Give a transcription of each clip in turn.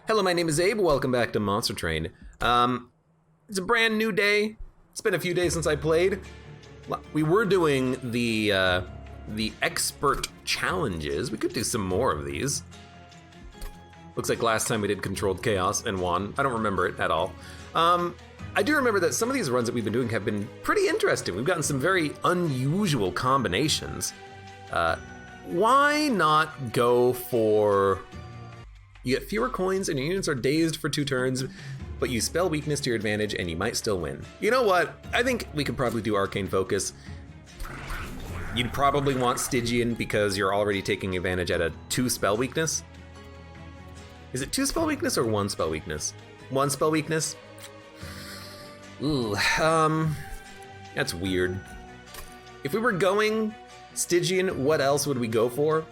Hello, my name is Abe. Welcome back to Monster Train. It's a brand new day. It's been a few days since I played. We were doing the expert challenges. We could do some more of these. Looks like last time we did Controlled Chaos and won. I don't remember it at all. I do remember that some of these runs that we've been doing have been pretty interesting. We've gotten some very unusual combinations. Why not go for... You get fewer coins and your units are dazed for 2 turns, but you spell weakness to your advantage and you might still win. You know what? I think we could probably do Arcane Focus. You'd probably want Stygian because you're already taking advantage at a 2 spell weakness. Is it 2 spell weakness or 1 spell weakness? 1 spell weakness? Ooh, that's weird. If we were going Stygian, what else would we go for?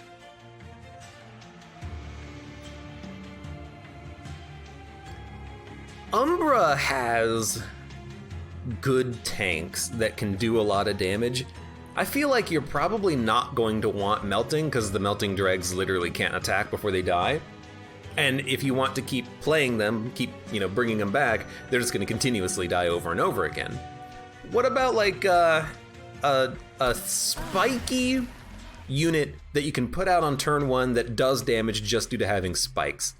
Umbra has good tanks that can do a lot of damage. I feel like you're probably not going to want Melting because the Melting Dregs literally can't attack before they die. And if you want to keep playing them, keep bringing them back, they're just going to continuously die over and over again. What about like a spiky unit that you can put out on turn 1 that does damage just due to having spikes?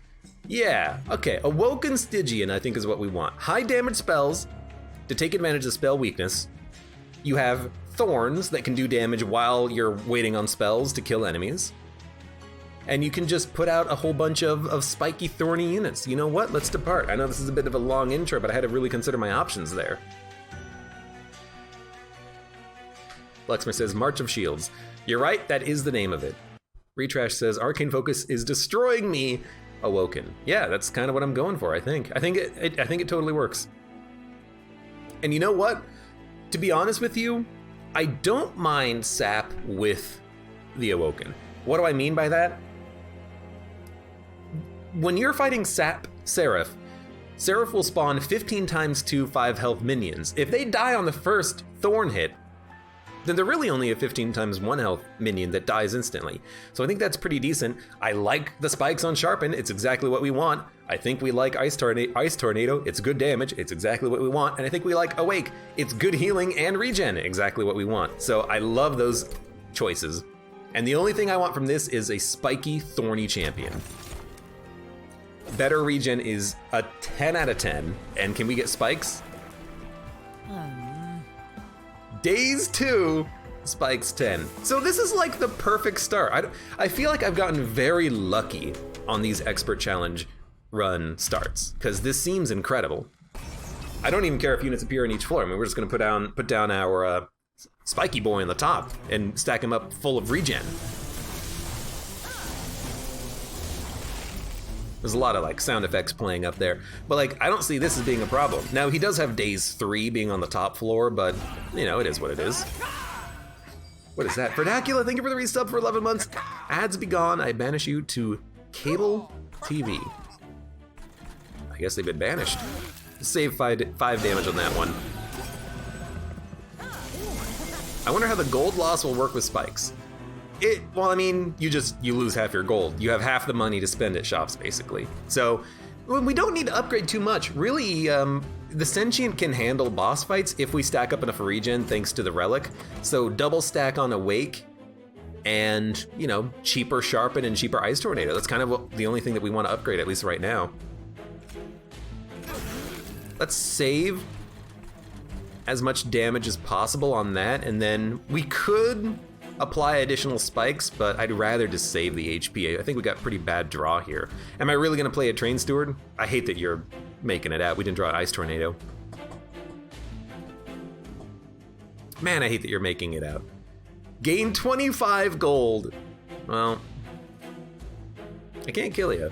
Yeah, okay, Awoken Stygian I think is what we want. High damage spells to take advantage of spell weakness. You have thorns that can do damage while you're waiting on spells to kill enemies. And you can just put out a whole bunch of spiky, thorny units. You know what? Let's depart. I know this is a bit of a long intro, but I had to really consider my options there. Luxmer says, March of Shields. You're right, that is the name of it. Retrash says, Arcane Focus is destroying me. Awoken. Yeah, that's kind of what I'm going for, I think. I think it totally works. And you know what? To be honest with you, I don't mind Sap with the Awoken. What do I mean by that? When you're fighting Sap Seraph will spawn 15 times 2 5 health minions. If they die on the first Thorn hit, then they're really only a 15 times 1 health minion that dies instantly. So I think that's pretty decent. I like the spikes on Sharpen, it's exactly what we want. I think we like Ice Tornado, it's good damage, it's exactly what we want. And I think we like Awake, it's good healing and regen, exactly what we want. So I love those choices. And the only thing I want from this is a spiky, thorny champion. Better regen is a 10 out of 10. And can we get spikes? Days 2, spikes 10. So this is like the perfect start. I feel like I've gotten very lucky on these expert challenge run starts because this seems incredible. I don't even care if units appear on each floor. I mean, we're just gonna put down our spiky boy on the top and stack him up full of regen. There's a lot of like sound effects playing up there, but like I don't see this as being a problem. Now he does have days 3 being on the top floor, but it is what it is. What is that? Verdacula, thank you for the resub for 11 months. Ads be gone, I banish you to cable TV. I guess they've been banished. Save 5 damage on that one. I wonder how the gold loss will work with spikes. Well, I mean, you lose half your gold. You have half the money to spend at shops, basically. So, we don't need to upgrade too much. Really, the Sentient can handle boss fights if we stack up enough regen thanks to the Relic. So, double stack on Awake and, cheaper Sharpen and cheaper Ice Tornado. That's kind of the only thing that we want to upgrade, at least right now. Let's save as much damage as possible on that, and then we could apply additional spikes, but I'd rather just save the HP. I think we got pretty bad draw here. Am I really gonna play a Train Steward? I hate that you're making it out. We didn't draw an Ice Tornado. Man, I hate that you're making it out. Gain 25 gold. Well, I can't kill you.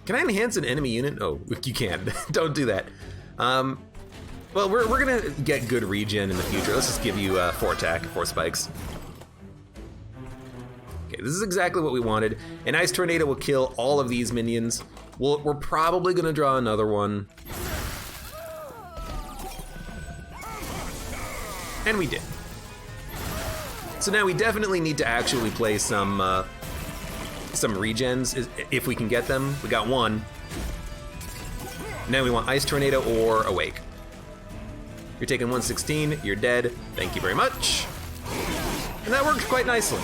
Can I enhance an enemy unit? Oh, you can. Don't do that. Well, we're gonna get good regen in the future. Let's just give you 4 attack, 4 spikes. Okay, this is exactly what we wanted. An Ice Tornado will kill all of these minions. We're probably gonna draw another one. And we did. So now we definitely need to actually play some some regens if we can get them. We got one. Now we want Ice Tornado or Awake. You're taking 116, you're dead. Thank you very much. And that worked quite nicely.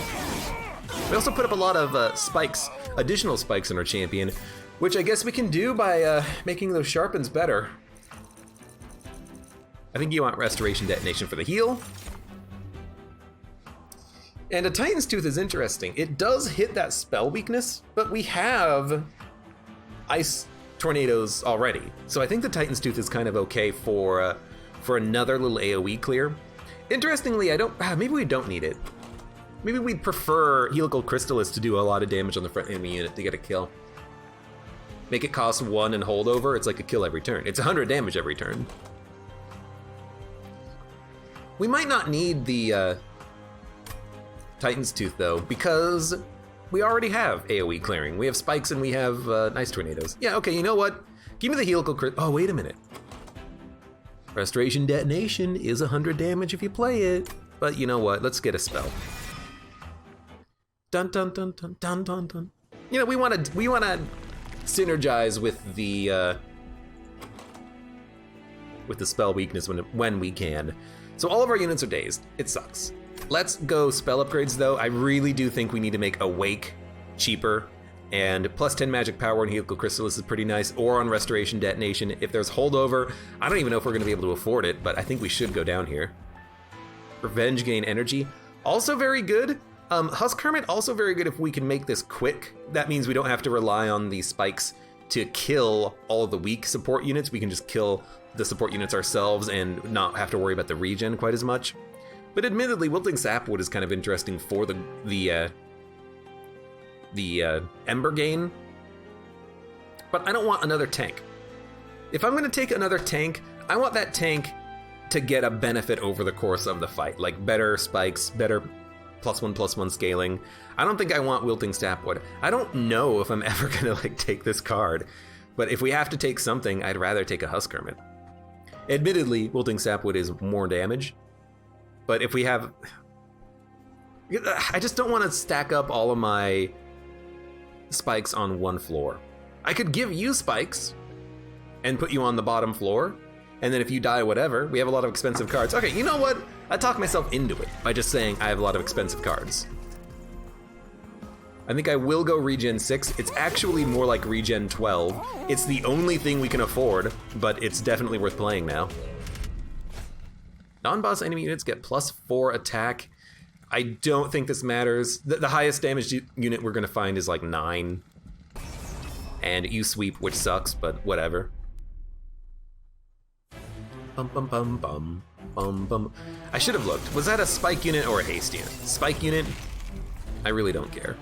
We also put up a lot of spikes, additional spikes in our champion, which I guess we can do by making those sharpens better. I think you want Restoration Detonation for the heal. And a Titan's Tooth is interesting. It does hit that spell weakness, but we have Ice Tornadoes already. So I think the Titan's Tooth is kind of okay for another little AoE clear. Interestingly, maybe we don't need it. Maybe we'd prefer Helical Crystallis to do a lot of damage on the front enemy unit to get a kill. Make it cost 1 and hold over, it's like a kill every turn. It's 100 damage every turn. We might not need the Titan's Tooth though, because we already have AoE clearing. We have spikes and we have nice tornadoes. Yeah, okay, you know what? Give me the Helical Crit. Oh, wait a minute. Restoration Detonation is 100 damage if you play it. But you know what? Let's get a spell. Dun dun dun dun dun dun dun. You know, we wanna synergize with the spell weakness when we can. So all of our units are dazed. It sucks. Let's go spell upgrades though. I really do think we need to make Awake cheaper, and plus 10 magic power and Helical Crystallis is pretty nice, or on Restoration Detonation. If there's holdover, I don't even know if we're gonna be able to afford it, but I think we should go down here. Revenge Gain Energy, also very good. Husk Hermit, also very good if we can make this quick. That means we don't have to rely on the spikes to kill all the weak support units. We can just kill the support units ourselves and not have to worry about the regen quite as much. But admittedly, Wilting Sapwood is kind of interesting for the Ember Gain. But I don't want another tank. If I'm gonna take another tank, I want that tank to get a benefit over the course of the fight, like better spikes, better +1/+1 scaling. I don't think I want Wilting Sapwood. I don't know if I'm ever gonna like take this card, but if we have to take something, I'd rather take a Husk Hermit. Admittedly, Wilting Sapwood is more damage, but if we have... I just don't want to stack up all of my spikes on one floor. I could give you spikes and put you on the bottom floor, and then if you die, whatever, we have a lot of expensive cards. Okay, you know what? I talked myself into it by just saying I have a lot of expensive cards. I think I will go regen 6. It's actually more like regen 12. It's the only thing we can afford, but it's definitely worth playing now. Non-boss enemy units get +4 attack. I don't think this matters. The highest damage unit we're gonna find is like 9. And you sweep, which sucks, but whatever. Bum bum bum bum bum bum. I should have looked. Was that a spike unit or a haste unit? Spike unit? I really don't care.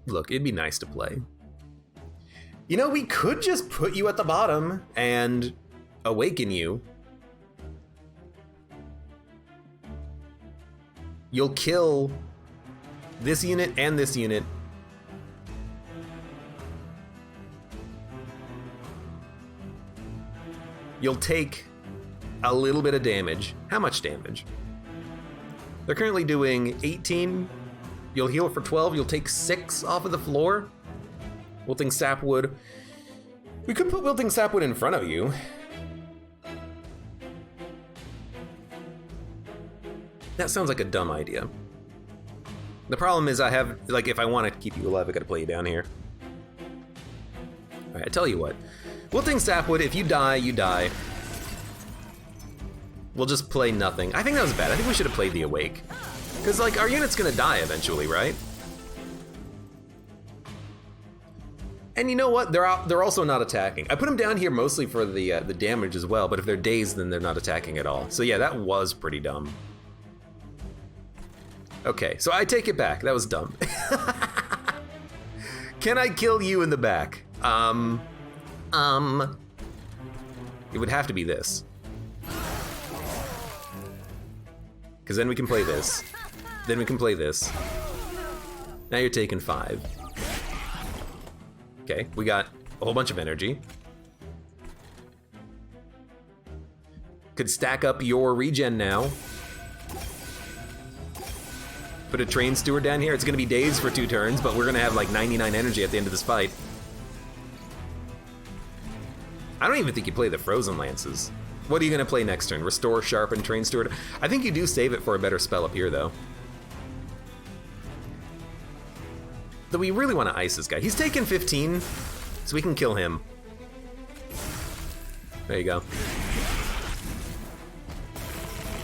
Look, it'd be nice to play. You know, we could just put you at the bottom and awaken you. You'll kill this unit and this unit. You'll take a little bit of damage. How much damage? They're currently doing 18. You'll heal for 12, you'll take 6 off of the floor. Wilting Sapwood. We could put Wilting Sapwood in front of you. That sounds like a dumb idea. The problem is I have, like, if I want to keep you alive, I gotta play you down here. All right, I tell you what. Wilting Sapwood, if you die, you die. We'll just play nothing. I think that was bad. I think we should have played the Awake. Because, like, our unit's gonna die eventually, right? And you know what? They're also not attacking. I put them down here mostly for the damage as well, but if they're dazed, then they're not attacking at all. So yeah, that was pretty dumb. Okay, so I take it back. That was dumb. Can I kill you in the back? It would have to be this. Because then we can play this. Then we can play this. Now you're taking 5. Okay, we got a whole bunch of energy. Could stack up your regen now. Put a train steward down here. It's gonna be dazed for 2 turns, but we're gonna have like 99 energy at the end of this fight. I don't even think you play the Frozen Lances. What are you gonna play next turn? Restore, Sharpen, Train Steward? I think you do save it for a better spell up here, though. Though we really want to ice this guy. He's taken 15, so we can kill him. There you go.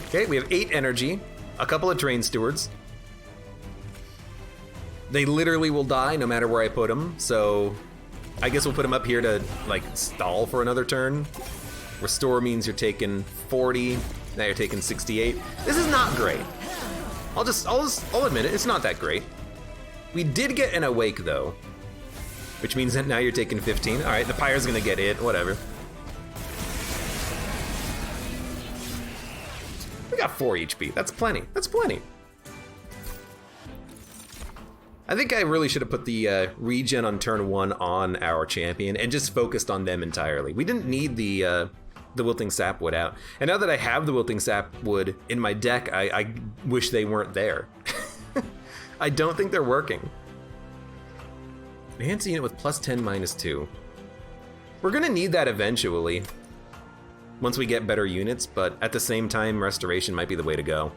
Okay, we have 8 energy, a couple of Train Stewards. They literally will die no matter where I put them, so I guess we'll put them up here to, like, stall for another turn. Restore means you're taking 40, now you're taking 68. This is not great. I'll admit it, it's not that great. We did get an Awake, though, which means that now you're taking 15. All right, the Pyre's gonna get it, whatever. We got 4 HP, that's plenty, that's plenty. I think I really should have put the regen on turn 1 on our champion and just focused on them entirely. We didn't need the Wilting Sapwood out. And now that I have the Wilting Sapwood in my deck, I wish they weren't there. I don't think they're working. Enhance a unit with +10, -2. We're gonna need that eventually, once we get better units, but at the same time, Restoration might be the way to go.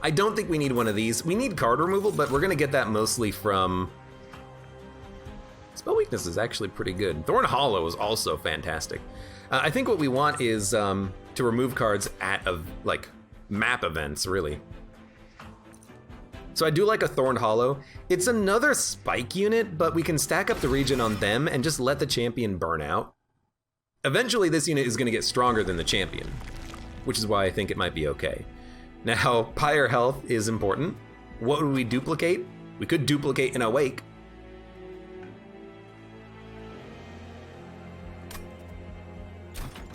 I don't think we need one of these. We need card removal, but we're gonna get that mostly from... Spell Weakness is actually pretty good. Thorn Hollow is also fantastic. I think what we want is to remove cards at, like, map events, really. So I do like a Thorn Hollow. It's another spike unit, but we can stack up the regen on them and just let the champion burn out. Eventually, this unit is gonna get stronger than the champion, which is why I think it might be okay. Now, Pyre health is important. What would we duplicate? We could duplicate an Awake.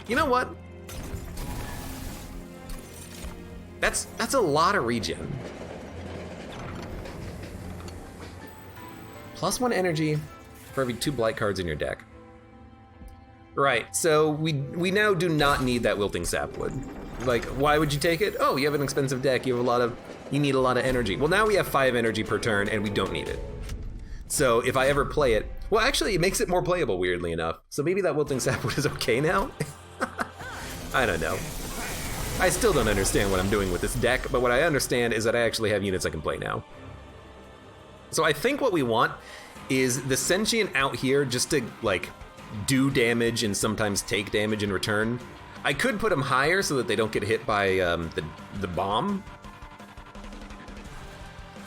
You know what? That's a lot of regen. +1 energy for every 2 blight cards in your deck. Right, so we now do not need that Wilting Sapwood. Like, why would you take it? Oh, you have an expensive deck, you need a lot of energy. Well, now we have 5 energy per turn and we don't need it. So if I ever play it, well, actually it makes it more playable, weirdly enough. So maybe that Wilting Sapwood is okay now? I don't know. I still don't understand what I'm doing with this deck, but what I understand is that I actually have units I can play now. So I think what we want is the Sentient out here just to, like, do damage and sometimes take damage in return. I could put them higher so that they don't get hit by the bomb.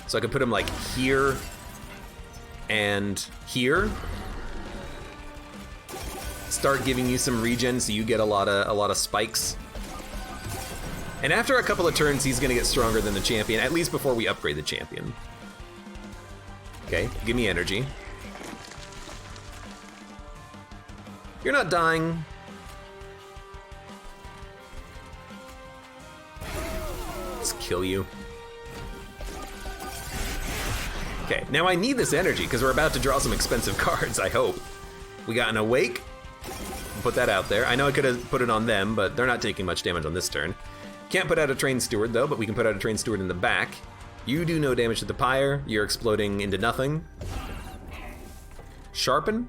So I could put them like here and here. Start giving you some regen so you get a lot of spikes. And after a couple of turns, he's gonna get stronger than the champion, at least before we upgrade the champion. Okay, give me energy. You're not dying. Let's kill you. Okay, now I need this energy because we're about to draw some expensive cards, I hope. We got an Awake. Put that out there. I know I could have put it on them, but they're not taking much damage on this turn. Can't put out a Train Steward though, but we can put out a Train Steward in the back. You do no damage to the Pyre. You're exploding into nothing. Sharpen.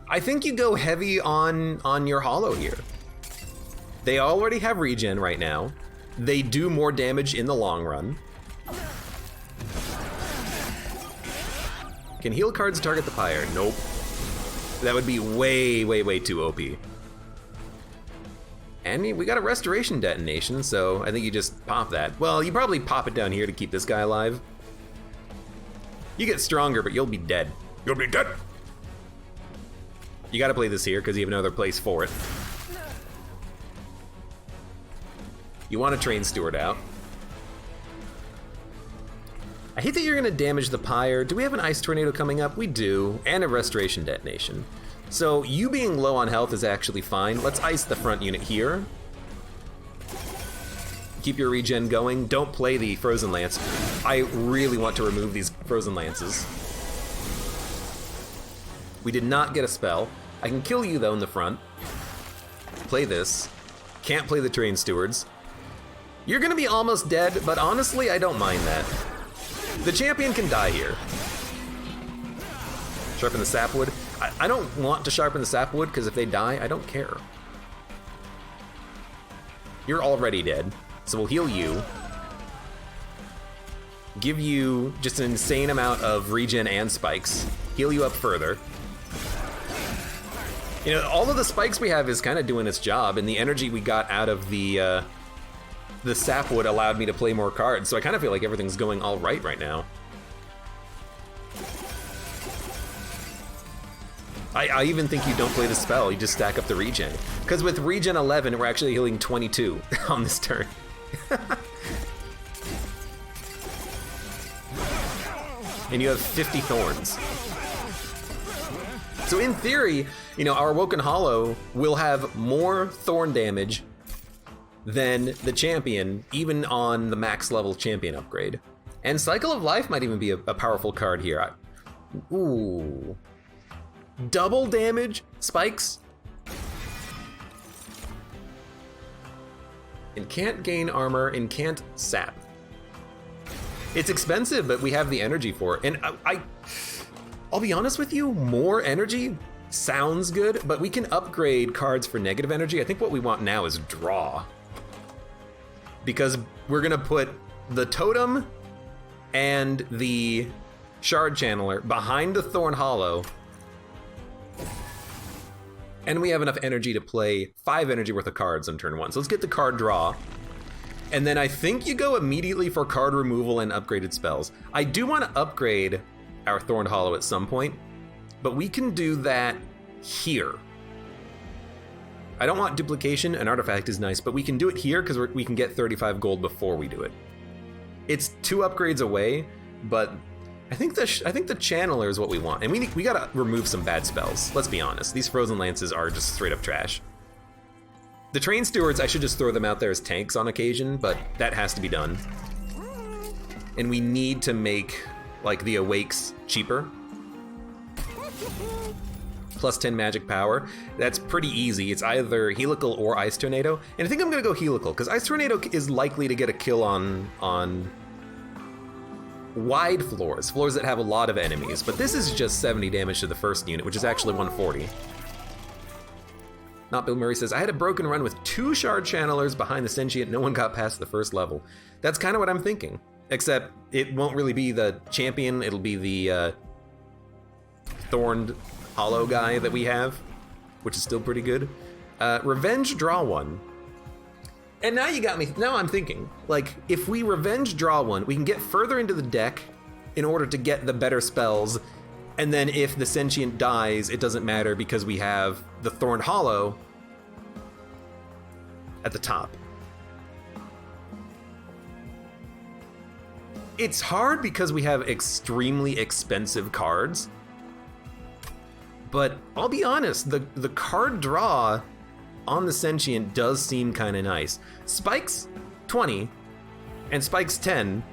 I think you go heavy on your Hollow here. They already have regen right now. They do more damage in the long run. Can heal cards target the Pyre? Nope. That would be way too OP. And we got a Restoration Detonation, so I think you just pop that. Well, you probably pop it down here to keep this guy alive. You get stronger, but you'll be dead. You'll be dead! You gotta play this here, because you have no other place for it. You want a Train Steward out. I hate that you're gonna damage the Pyre. Do we have an Ice Tornado coming up? We do, and a Restoration Detonation. So you being low on health is actually fine. Let's ice the front unit here. Keep your regen going. Don't play the Frozen Lance. I really want to remove these Frozen Lances. We did not get a spell. I can kill you though in the front. Play this. Can't play the Train Stewards. You're gonna be almost dead, but honestly, I don't mind that. The champion can die here. Sharpen the sapwood. I don't want to sharpen the sapwood, because if they die, I don't care. You're already dead, so we'll heal you. Give you just an insane amount of regen and spikes. Heal you up further. You know, all of the spikes we have is kind of doing its job, and the energy we got out of the sapwood allowed me to play more cards, so I kind of feel like everything's going all right now. I even think you don't play the spell, you just stack up the regen. Because with regen 11, we're actually healing 22 on this turn. And you have 50 thorns. So in theory, you know, our Woken Hollow will have more thorn damage than the champion, even on the max level champion upgrade. And Cycle of Life might even be a powerful card here. Ooh. Double damage spikes. And can't gain armor and can't sap. It's expensive, but we have the energy for it. And I'll be honest with you, more energy sounds good, but we can upgrade cards for negative energy. I think what we want now is draw. Because we're gonna put the totem and the shard channeler behind the Thorn Hollow, and we have enough energy to play 5 energy worth of cards on turn 1. So let's get the card draw. And then I think you go immediately for card removal and upgraded spells. I do want to upgrade our Thorn Hollow at some point, but we can do that here. I don't want duplication, an artifact is nice, but we can do it here because we can get 35 gold before we do it. It's 2 upgrades away, but I think the channeler is what we want, and we gotta remove some bad spells. Let's be honest, these frozen lances are just straight up trash. The train stewards, I should just throw them out there as tanks on occasion, but that has to be done. And we need to make like the awakes cheaper. Plus 10 magic power. That's pretty easy. It's either helical or ice tornado, and I think I'm gonna go helical because ice tornado is likely to get a kill on wide floors that have a lot of enemies, but this is just 70 damage to the first unit, which is actually 140. Not Bill Murray says, I had a broken run with 2 shard channelers behind the sentient, no one got past the first level. That's kind of what I'm thinking, except it won't really be the champion, it'll be the thorned hollow guy that we have, which is still pretty good. Revenge draw 1. And now you got me, now I'm thinking, like, if we revenge draw 1, we can get further into the deck in order to get the better spells, and then if the sentient dies, it doesn't matter because we have the Thorn Hollow at the top. It's hard because we have extremely expensive cards, but I'll be honest, the card draw on the sentient does seem kind of nice. Spikes 20 and spikes 10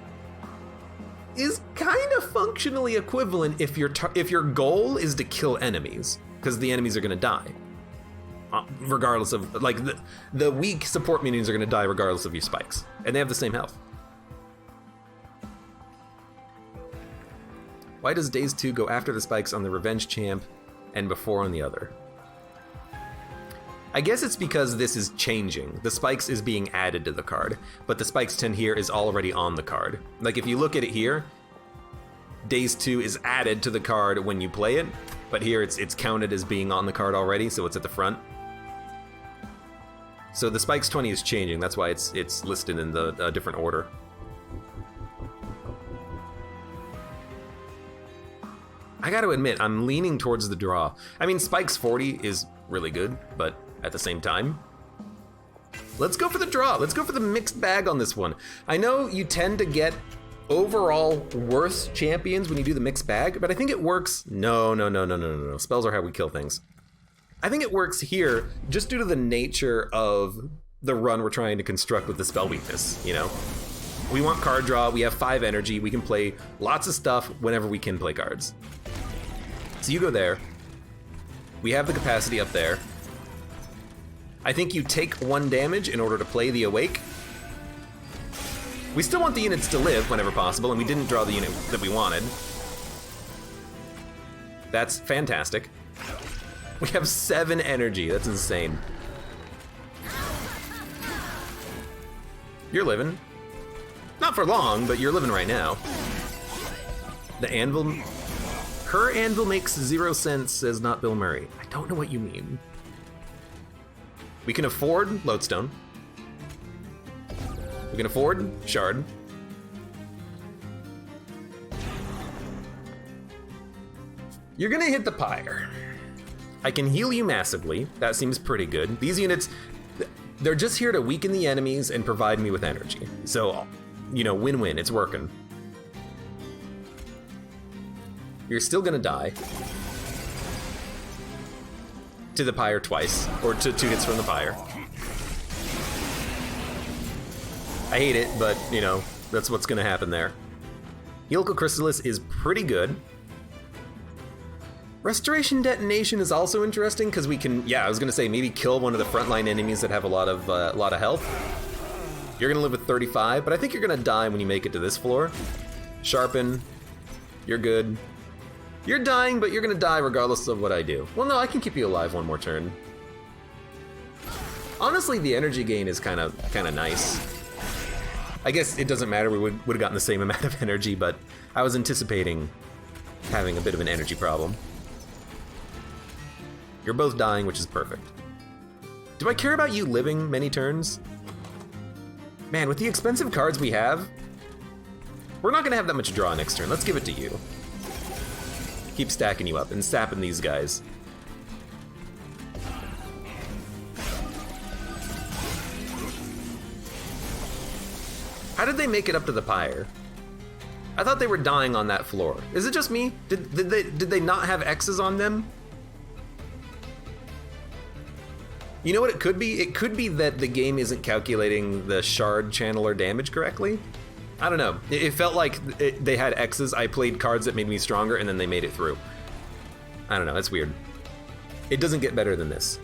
is kind of functionally equivalent if your goal is to kill enemies, because the enemies are going to die. Regardless of, like, the weak support minions are going to die regardless of your spikes, and they have the same health. Why does Days 2 go after the spikes on the Revenge Champ and before on the other? I guess it's because this is changing. The spikes is being added to the card, but the spikes 10 here is already on the card. Like, if you look at it here, Days 2 is added to the card when you play it, but here it's counted as being on the card already, so it's at the front. So the spikes 20 is changing, that's why it's listed in the different order. I gotta admit, I'm leaning towards the draw. I mean, spikes 40 is really good, but at the same time, let's go for the draw. Let's go for the mixed bag on this one. I know you tend to get overall worse champions when you do the mixed bag, but I think it works. No. Spells are how we kill things. I think it works here just due to the nature of the run we're trying to construct with the spell weakness, you know? We want card draw, we have 5 energy, we can play lots of stuff whenever we can play cards. So you go there. We have the capacity up there. I think you take 1 damage in order to play the Awake. We still want the units to live whenever possible, and we didn't draw the unit that we wanted. That's fantastic. We have 7 energy, that's insane. You're living. Not for long, but you're living right now. The anvil... Her anvil makes 0 sense, says not Bill Murray. I don't know what you mean. We can afford Lodestone. We can afford Shard. You're gonna hit the Pyre. I can heal you massively. That seems pretty good. These units, they're just here to weaken the enemies and provide me with energy. So, you know, win-win, it's working. You're still gonna die. To the Pyre twice, or to 2 hits from the Pyre. I hate it, but, you know, that's what's gonna happen there. Helical Chrysalis is pretty good. Restoration Detonation is also interesting, because we can, yeah, I was gonna say, maybe kill one of the frontline enemies that have a lot of health. You're gonna live with 35, but I think you're gonna die when you make it to this floor. Sharpen, you're good. You're dying, but you're gonna die regardless of what I do. Well, no, I can keep you alive 1 more turn. Honestly, the energy gain is kind of nice. I guess it doesn't matter, we would have gotten the same amount of energy, but I was anticipating having a bit of an energy problem. You're both dying, which is perfect. Do I care about you living many turns? Man, with the expensive cards we have, we're not gonna have that much draw next turn. Let's give it to you. Keep stacking you up and sapping these guys. How did they make it up to the Pyre? I thought they were dying on that floor. Is it just me? Did they not have X's on them? You know what it could be? It could be that the game isn't calculating the shard channeler damage correctly. I don't know. It felt like they had X's. I played cards that made me stronger, and then they made it through. I don't know. It's weird. It doesn't get better than this.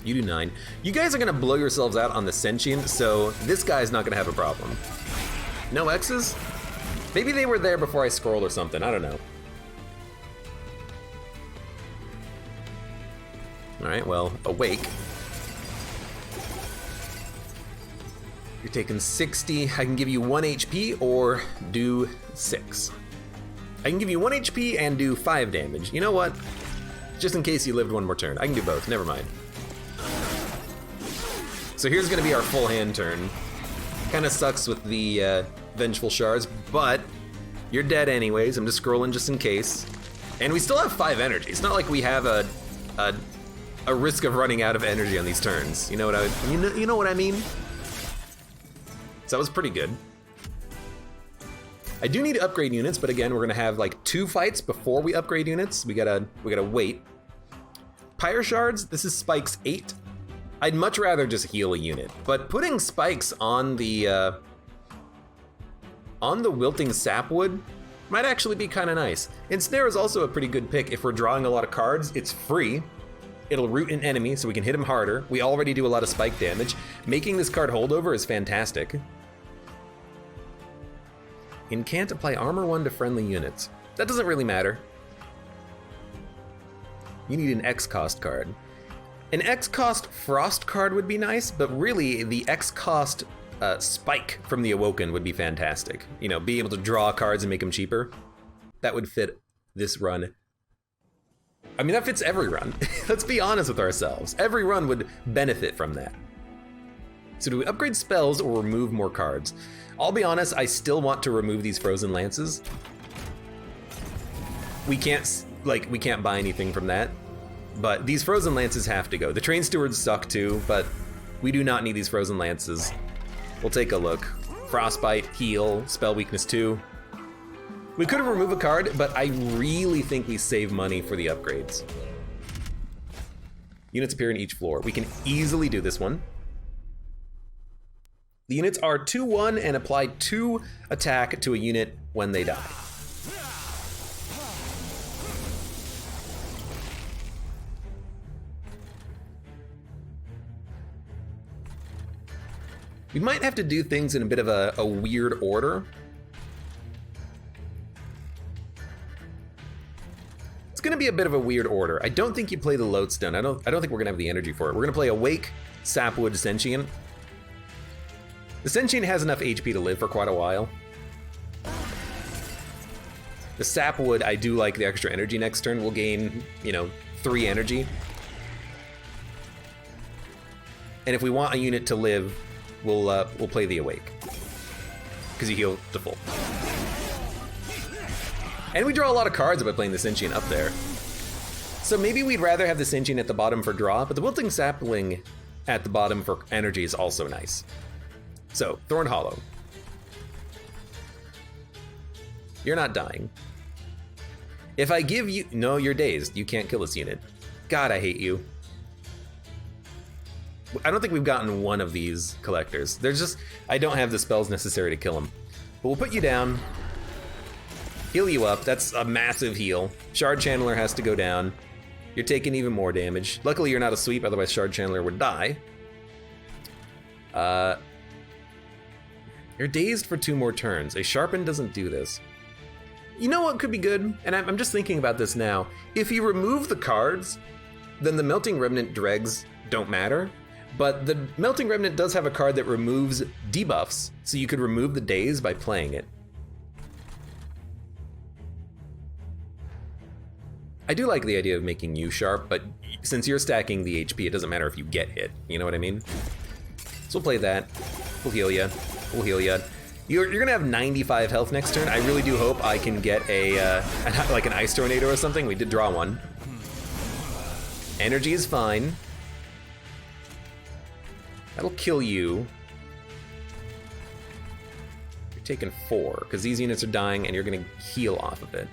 You do 9. You guys are gonna blow yourselves out on the Sentient, so this guy's not gonna have a problem. No X's? Maybe they were there before I scrolled or something. I don't know. All right, well, Awake. You're taking 60. I can give you 1 HP or do 6. I can give you 1 HP and do 5 damage. You know what? Just in case you lived 1 more turn. I can do both, never mind. So here's gonna be our full hand turn. Kinda sucks with the Vengeful Shards, but you're dead anyways. I'm just scrolling just in case. And we still have 5 energy. It's not like we have a risk of running out of energy on these turns. You know what I mean? So that was pretty good. I do need to upgrade units, but again, we're gonna have like 2 fights before we upgrade units. We gotta wait. Pyre Shards, this is Spikes 8. I'd much rather just heal a unit, but putting spikes on the Wilting Sapwood might actually be kind of nice. Ensnare is also a pretty good pick if we're drawing a lot of cards. It's free. It'll root an enemy, so we can hit him harder. We already do a lot of spike damage. Making this card holdover is fantastic. Incant apply armor 1 to friendly units. That doesn't really matter. You need an X-cost card. An X-cost Frost card would be nice, but really the X-cost Spike from the Awoken would be fantastic. You know, being able to draw cards and make them cheaper. That would fit this run. I mean, that fits every run. Let's be honest with ourselves. Every run would benefit from that. So do we upgrade spells or remove more cards? I'll be honest, I still want to remove these Frozen Lances. We can't buy anything from that. But these Frozen Lances have to go. The Train Stewards suck too, but we do not need these Frozen Lances. We'll take a look. Frostbite, heal, spell weakness 2. We could have removed a card, but I really think we save money for the upgrades. Units appear in each floor. We can easily do this one. The units are 2/1 and apply 2 attack to a unit when they die. We might have to do things in a bit of a weird order. It's gonna be a bit of a weird order. I don't think you play the Lodestone. I don't think we're gonna have the energy for it. We're gonna play Awake, Sapwood, Sentient. The Sentient has enough HP to live for quite a while. The Sapwood, I do like the extra energy next turn. We'll gain, 3 energy. And if we want a unit to live, we'll play the Awake, because you heal to full. And we draw a lot of cards by playing the Sentient up there. So maybe we'd rather have the Sentient at the bottom for draw, but the Wilting Sapling at the bottom for energy is also nice. So, Thorn Hollow. You're not dying. If I give you... No, you're dazed. You can't kill this unit. God, I hate you. I don't think we've gotten one of these collectors. There's just... I don't have the spells necessary to kill them. But we'll put you down. Heal you up. That's a massive heal. Shard Channeler has to go down. You're taking even more damage. Luckily, you're not a sweep, otherwise Shard Channeler would die. You're dazed for 2 more turns. A Sharpen doesn't do this. You know what could be good? And I'm just thinking about this now. If you remove the cards, then the Melting Remnant dregs don't matter. But the Melting Remnant does have a card that removes debuffs, so you could remove the daze by playing it. I do like the idea of making you sharp, but since you're stacking the HP, it doesn't matter if you get hit. You know what I mean? So we'll play that. We'll heal ya. We'll heal ya. You're gonna have 95 health next turn. I really do hope I can get like an Ice Tornado or something. We did draw one. Energy is fine. That'll kill you. You're taking 4, because these units are dying and you're gonna heal off of it.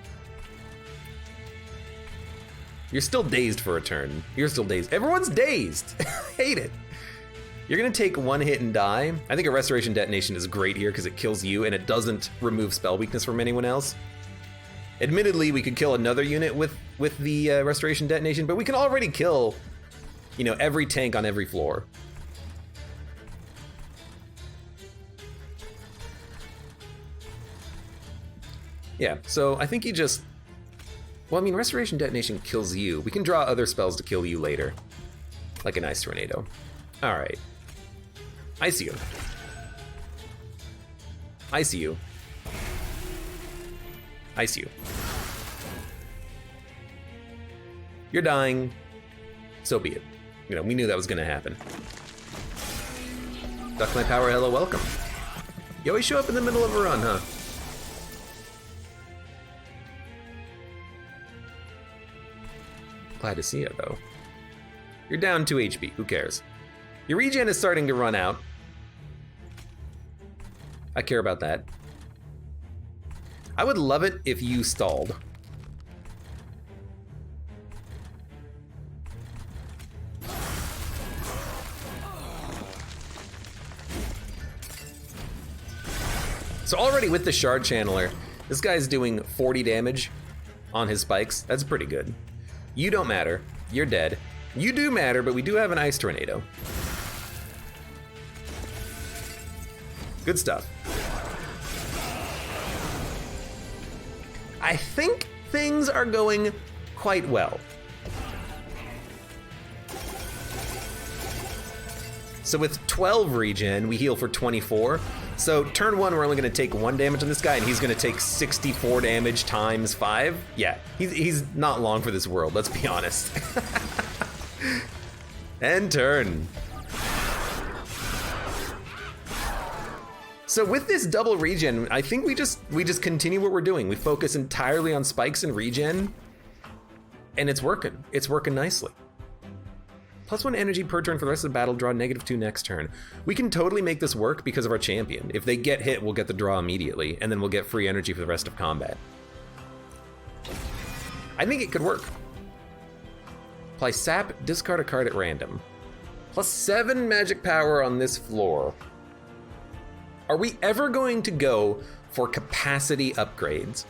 You're still dazed for a turn. You're still dazed. Everyone's dazed. Hate it. You're gonna take 1 hit and die. I think a Restoration Detonation is great here because it kills you and it doesn't remove spell weakness from anyone else. Admittedly, we could kill another unit with the Restoration Detonation, but we can already kill, every tank on every floor. Yeah, so I think you just... Well, I mean, Restoration Detonation kills you. We can draw other spells to kill you later, like an Ice Tornado. All right. I see you. I see you. I see you. You're dying. So be it. We knew that was gonna happen. Duck my power, hello, welcome. You always show up in the middle of a run, huh? Glad to see it, though. You're down 2 HP, who cares? Your regen is starting to run out. I care about that. I would love it if you stalled. So already with the Shard Channeler, this guy's doing 40 damage on his spikes. That's pretty good. You don't matter. You're dead. You do matter, but we do have an Ice Tornado. Good stuff. I think things are going quite well. So with 12 regen, we heal for 24. So turn 1, we're only gonna take 1 damage on this guy, and he's gonna take 64 damage times 5. Yeah, he's not long for this world, let's be honest. End turn. So with this double regen, I think we just continue what we're doing. We focus entirely on spikes and regen, and it's working. It's working nicely. +1 energy per turn for the rest of the battle, draw -2 next turn. We can totally make this work because of our champion. If they get hit, we'll get the draw immediately, and then we'll get free energy for the rest of combat. I think it could work. Apply sap, discard a card at random. +7 magic power on this floor. Are we ever going to go for capacity upgrades?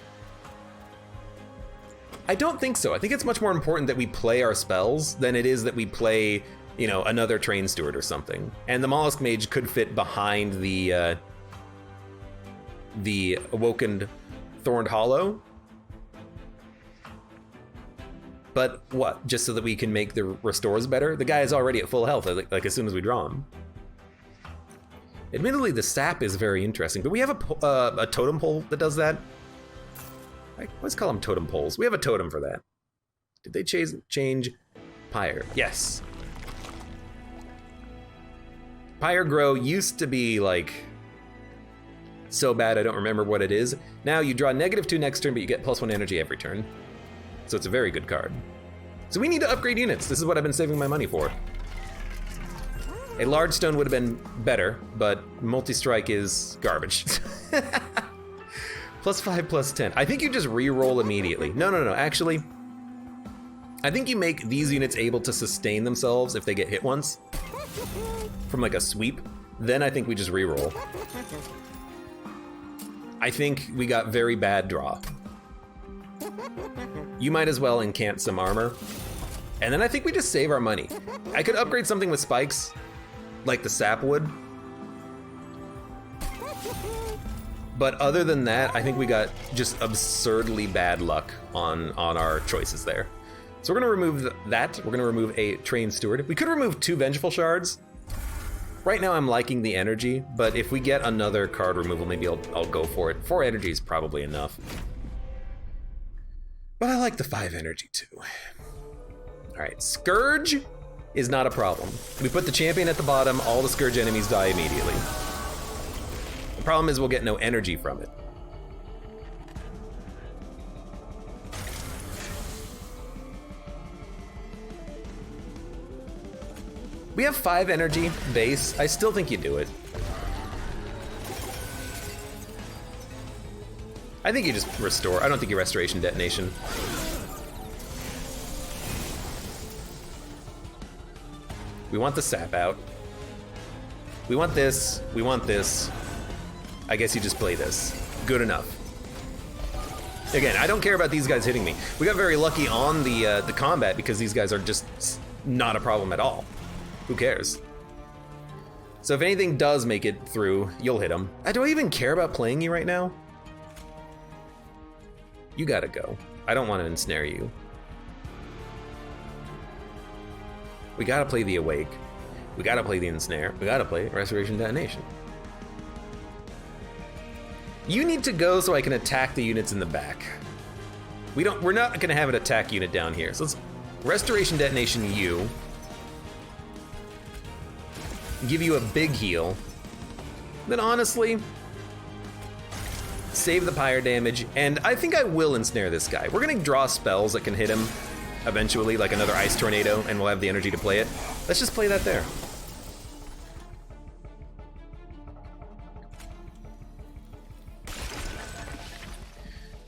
I don't think so. I think it's much more important that we play our spells than it is that we play you know, another train steward or something. And the mollusk mage could fit behind the awoken thorned hollow. But what? Just so that we can make the restores better? The guy is already at full health, like as soon as we draw him. Admittedly, the sap is very interesting, but we have a totem pole that does that. I always call them totem poles. We have a totem for that. Did they change Pyre? Yes. Pyre Grow used to be like so bad I don't remember what it is. Now you draw -2 next turn, but you get +1 energy every turn. So it's a very good card. So we need to upgrade units. This is what I've been saving my money for. A large stone would have been better, but multi-strike is garbage. +5, +10. I think you just re-roll immediately. No, actually. I think you make these units able to sustain themselves if they get hit once. From like a sweep. Then I think we just re-roll. I think we got very bad draw. You might as well incant some armor. And then I think we just save our money. I could upgrade something with spikes, like the sapwood. But other than that, I think we got just absurdly bad luck on our choices there. So we're gonna remove that. We're gonna remove a train steward. We could remove 2 vengeful shards. Right now I'm liking the energy, but if we get another card removal, maybe I'll go for it. 4 energy is probably enough. But I like the 5 energy too. All right, Scourge is not a problem. We put the champion at the bottom, all the Scourge enemies die immediately. The problem is we'll get no energy from it. We have 5 energy base. I still think you do it. I think you just restore. I don't think you restoration detonation. We want the sap out. We want this. We want this. I guess you just play this. Good enough. Again, I don't care about these guys hitting me. We got very lucky on the combat because these guys are just not a problem at all. Who cares? So if anything does make it through, you'll hit them. Do I even care about playing you right now? You gotta go. I don't want to ensnare you. We gotta play the Awake. We gotta play the Ensnare. We gotta play Restoration Detonation. You need to go so I can attack the units in the back. We're not gonna have an attack unit down here. So let's Restoration Detonation you. Give you a big heal. Then honestly, save the pyre damage, and I think I will ensnare this guy. We're gonna draw spells that can hit him eventually, like another ice tornado, and we'll have the energy to play it. Let's just play that there.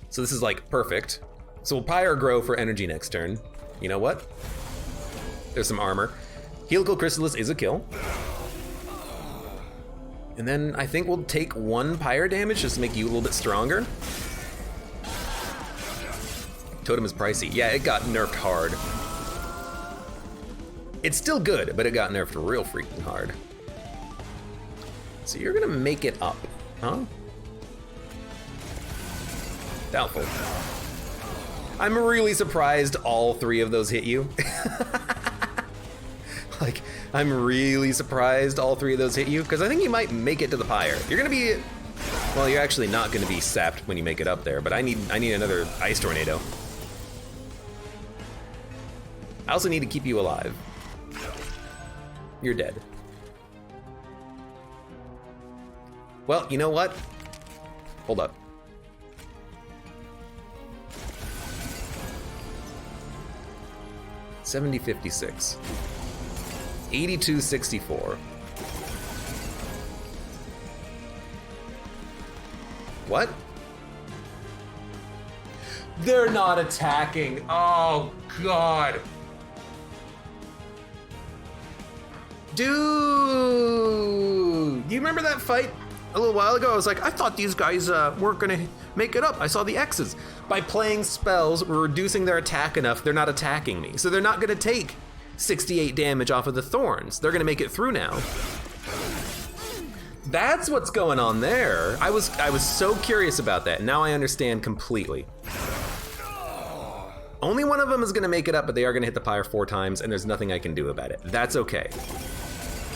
So this is like perfect. So we'll pyre grow for energy next turn. You know what? There's some armor. Helical Chrysalis is a kill. And then I think we'll take 1 pyre damage just to make you a little bit stronger. Totem is pricey. Yeah, it got nerfed hard. It's still good, but it got nerfed real freaking hard. So you're gonna make it up, huh? Doubtful. I'm really surprised all 3 of those hit you. Like, I'm really surprised all 3 of those hit you, because I think you might make it to the pyre. You're gonna be, well, you're actually not gonna be sapped when you make it up there, but I need another ice tornado. I also need to keep you alive. You're dead. Well, you know what? Hold up. $70.56. $82.64. What? They're not attacking. Oh, God. Dude, you remember that fight a little while ago? I was like, I thought these guys weren't gonna make it up. I saw the X's. By playing spells, we're reducing their attack enough, they're not attacking me. So they're not gonna take 68 damage off of the thorns. They're gonna make it through now. That's what's going on there. I was so curious about that. Now I understand completely. Only one of them is gonna make it up, but they are gonna hit the pyre 4 times, and there's nothing I can do about it. That's okay.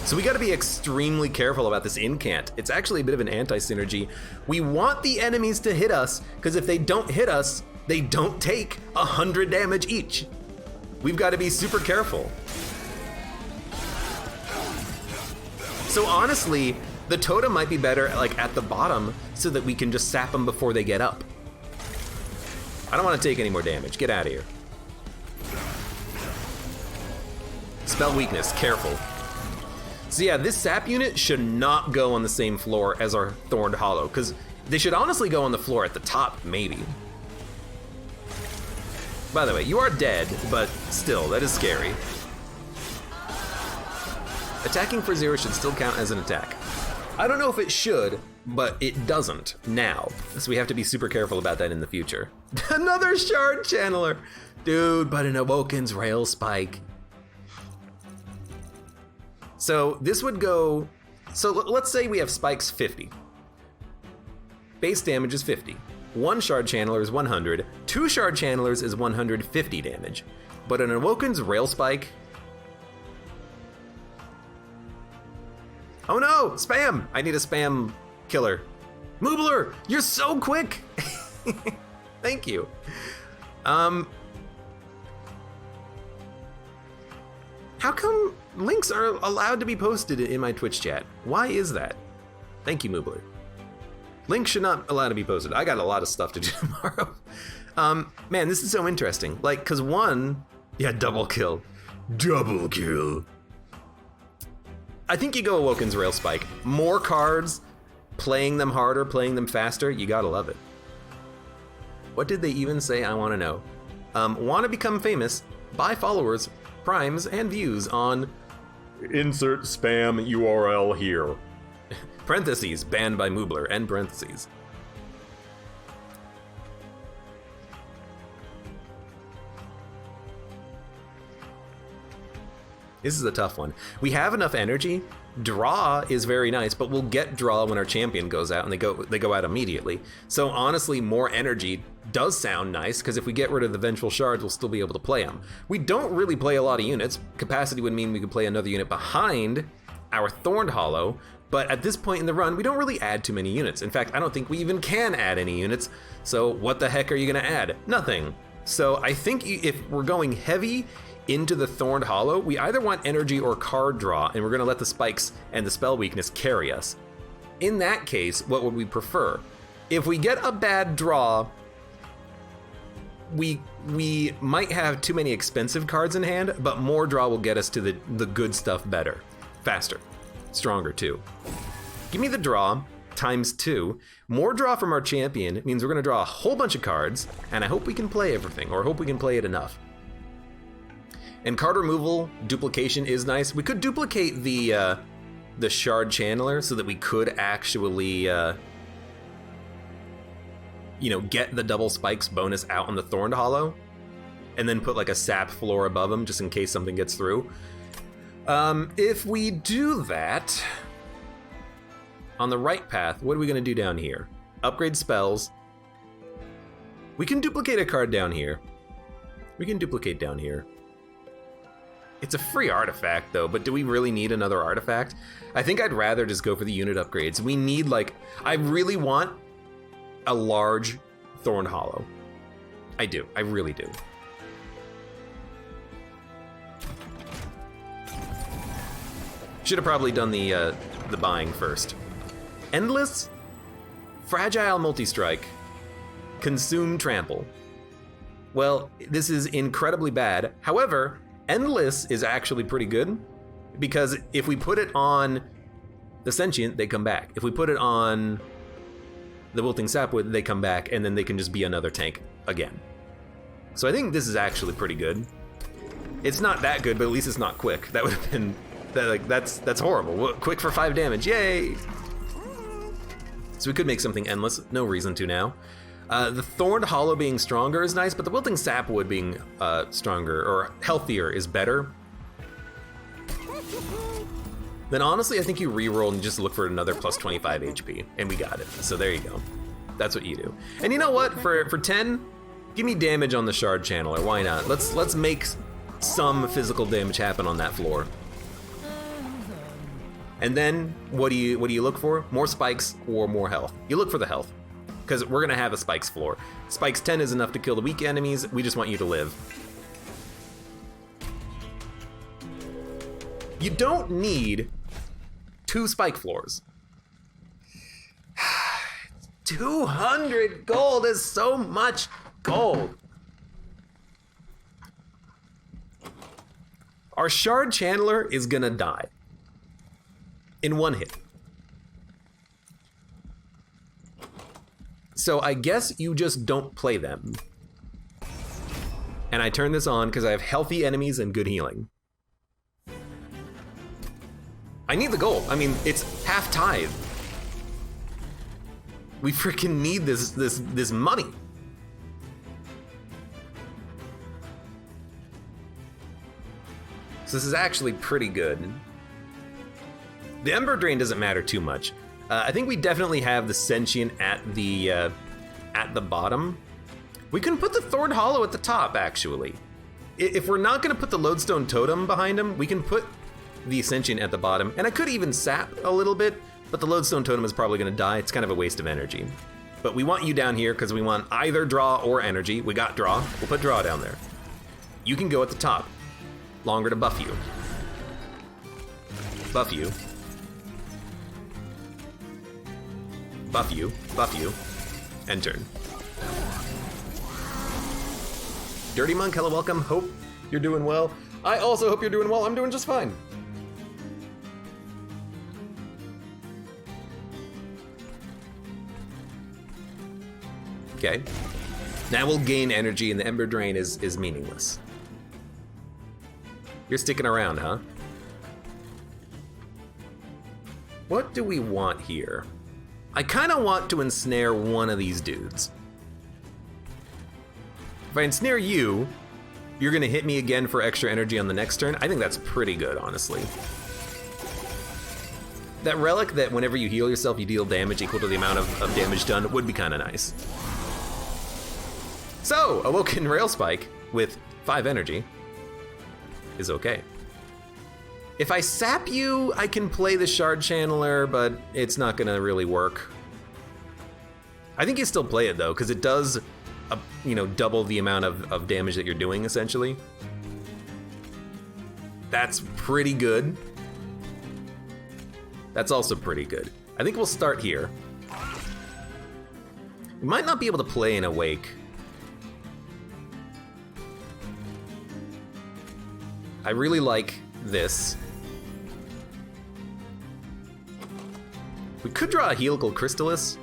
So we gotta be extremely careful about this incant. It's actually a bit of an anti-synergy. We want the enemies to hit us, because if they don't hit us, they don't take 100 damage each. We've gotta be super careful. So honestly, the totem might be better like at the bottom so that we can just sap them before they get up. I don't want to take any more damage. Get out of here. Spell weakness, careful. So yeah, this sap unit should not go on the same floor as our Thorned Hollow, because they should honestly go on the floor at the top, maybe. By the way, you are dead, but still, that is scary. Attacking for 0 should still count as an attack. I don't know if it should, but it doesn't now. So we have to be super careful about that in the future. Another shard channeler. Dude, but an Awoken's Rail Spike. So this would go, so let's say we have spikes 50. Base damage is 50. 1 shard channeler is 100. 2 shard channelers is 150 damage. But an Awoken's Rail Spike, oh no, spam! I need a spam killer. Moobler, you're so quick! Thank you. How come links are allowed to be posted in my Twitch chat? Why is that? Thank you, Moobler. Links should not allow to be posted. I got a lot of stuff to do tomorrow. Man, this is so interesting. Like, cause one, yeah, double kill. Double kill. I think you go Awoken's Rail Spike. More cards, playing them harder, playing them faster, you gotta love it. What did they even say? I wanna know. Wanna become famous? Buy followers, primes, and views on insert spam URL here. Parentheses, banned by Moobler, end parentheses. This is a tough one. We have enough energy. Draw is very nice, but we'll get draw when our champion goes out, and they go out immediately. So honestly, more energy does sound nice, because if we get rid of the Vengeful Shards, we'll still be able to play them. We don't really play a lot of units. Capacity would mean we could play another unit behind our Thorned Hollow, but at this point in the run, we don't really add too many units. In fact, I don't think we even can add any units, so what the heck are you gonna add? Nothing. So I think if we're going heavy into the Thorned Hollow, we either want energy or card draw, and we're gonna let the spikes and the spell weakness carry us. In that case, what would we prefer? If we get a bad draw, we might have too many expensive cards in hand, but more draw will get us to the good stuff better, faster, stronger too. Give me the draw times 2. More draw from our champion means we're gonna draw a whole bunch of cards, and I hope we can play everything, or hope we can play it enough. And card removal, duplication is nice. We could duplicate the shard channeler so that we could actually, get the double spikes bonus out on the Thorned Hollow, and then put like a sap floor above them just in case something gets through. If we do that, on the right path, what are we gonna do down here? Upgrade spells. We can duplicate a card down here. We can duplicate down here. It's a free artifact though, but do we really need another artifact? I think I'd rather just go for the unit upgrades. We need I really want a large Thorned Hollow. I do, I really do. Should have probably done the buying first. Endless, Fragile Multi-Strike, Consume Trample. Well, this is incredibly bad. However, Endless is actually pretty good, because if we put it on the Sentient, they come back. If we put it on the Wilting Sapwood, they come back, and then they can just be another tank again. So I think this is actually pretty good. It's not that good, but at least it's not quick. That would have been, that's horrible. Quick for 5 damage, yay! So we could make something endless, no reason to now. The Thorned Hollow being stronger is nice, but the Wilting Sapwood being stronger or healthier is better. then honestly, I think you reroll and just look for another plus 25 HP, and we got it. So there you go. That's what you do. And you know what? For 10, give me damage on the shard channeler. Why not? Let's make some physical damage happen on that floor. And then what do you look for? More spikes or more health? You look for the health, because we're gonna have a spikes floor. Spikes 10 is enough to kill the weak enemies. We just want you to live. You don't need 2 spike floors. 200 gold is so much gold. Our shard channeler is gonna die in 1 hit. So I guess you just don't play them. And I turn this on because I have healthy enemies and good healing. I need the gold. I mean, it's half tithe. We freaking need this money. So this is actually pretty good. The Ember Drain doesn't matter too much. I think we definitely have the Sentient at the bottom. We can put the Thorn Hollow at the top, actually. If we're not gonna put the Lodestone Totem behind him, we can put the Sentient at the bottom. And I could even sap a little bit, but the Lodestone Totem is probably gonna die. It's kind of a waste of energy. But we want you down here because we want either draw or energy. We got draw, we'll put draw down there. You can go at the top. Longer to buff you. Buff you. Buff you, end turn. Dirty Monk, hello, welcome. Hope you're doing well. I also hope you're doing well. I'm doing just fine. Okay. Now we'll gain energy and the Ember Drain is meaningless. You're sticking around, huh? What do we want here? I kind of want to ensnare one of these dudes. If I ensnare you, you're gonna hit me again for extra energy on the next turn. I think that's pretty good, honestly. That relic that whenever you heal yourself, you deal damage equal to the amount of damage done would be kind of nice. So, Awoken Rail Spike with 5 energy is okay. If I sap you, I can play the Shard Channeler, but it's not gonna really work. I think you still play it though, because it does, double the amount of damage that you're doing, essentially. That's pretty good. That's also pretty good. I think we'll start here. We might not be able to play an Awake. I really like this. We could draw a Helical Crystallis.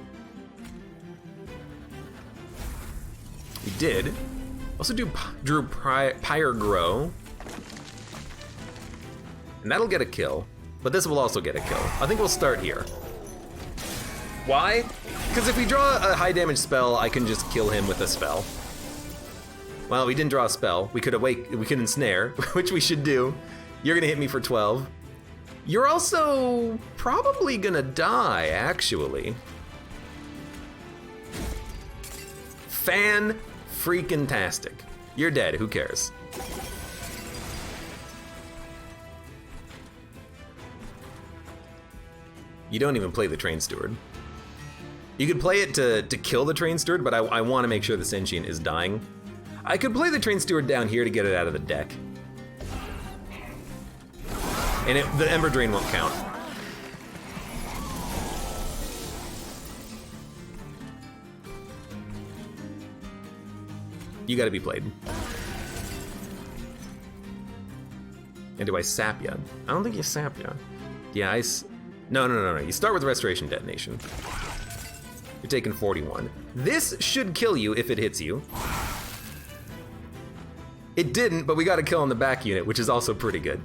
We did. Also drew Pyre Grow. And that'll get a kill, but this will also get a kill. I think we'll start here. Why? Because if we draw a high damage spell, I can just kill him with a spell. Well, we didn't draw a spell. We could ensnare, which we should do. You're gonna hit me for 12. You're also probably gonna die, actually. Fan-freaking-tastic. You're dead, who cares? You don't even play the Train Steward. You could play it to kill the Train Steward, but I want to make sure the Sentient is dying. I could play the Train Steward down here to get it out of the deck. And the Ember Drain won't count. You gotta be played. And do I sap ya? I don't think you sap ya. Yeah, No. You start with Restoration Detonation. You're taking 41. This should kill you if it hits you. It didn't, but we got a kill on the back unit, which is also pretty good.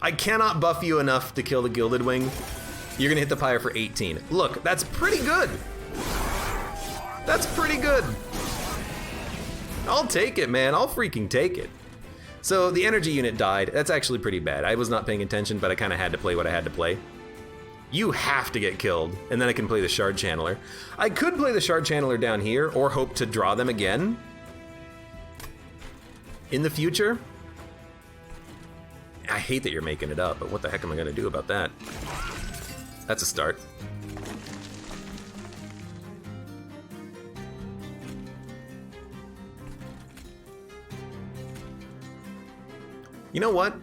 I cannot buff you enough to kill the Gilded Wing. You're gonna hit the Pyre for 18. Look, that's pretty good. That's pretty good. I'll take it, man. I'll freaking take it. So the energy unit died. That's actually pretty bad. I was not paying attention, but I kind of had to play what I had to play. You have to get killed, and then I can play the Shard Channeler. I could play the Shard Channeler down here, or hope to draw them again in the future. I hate that you're making it up, but what the heck am I gonna do about that? That's a start. You know what?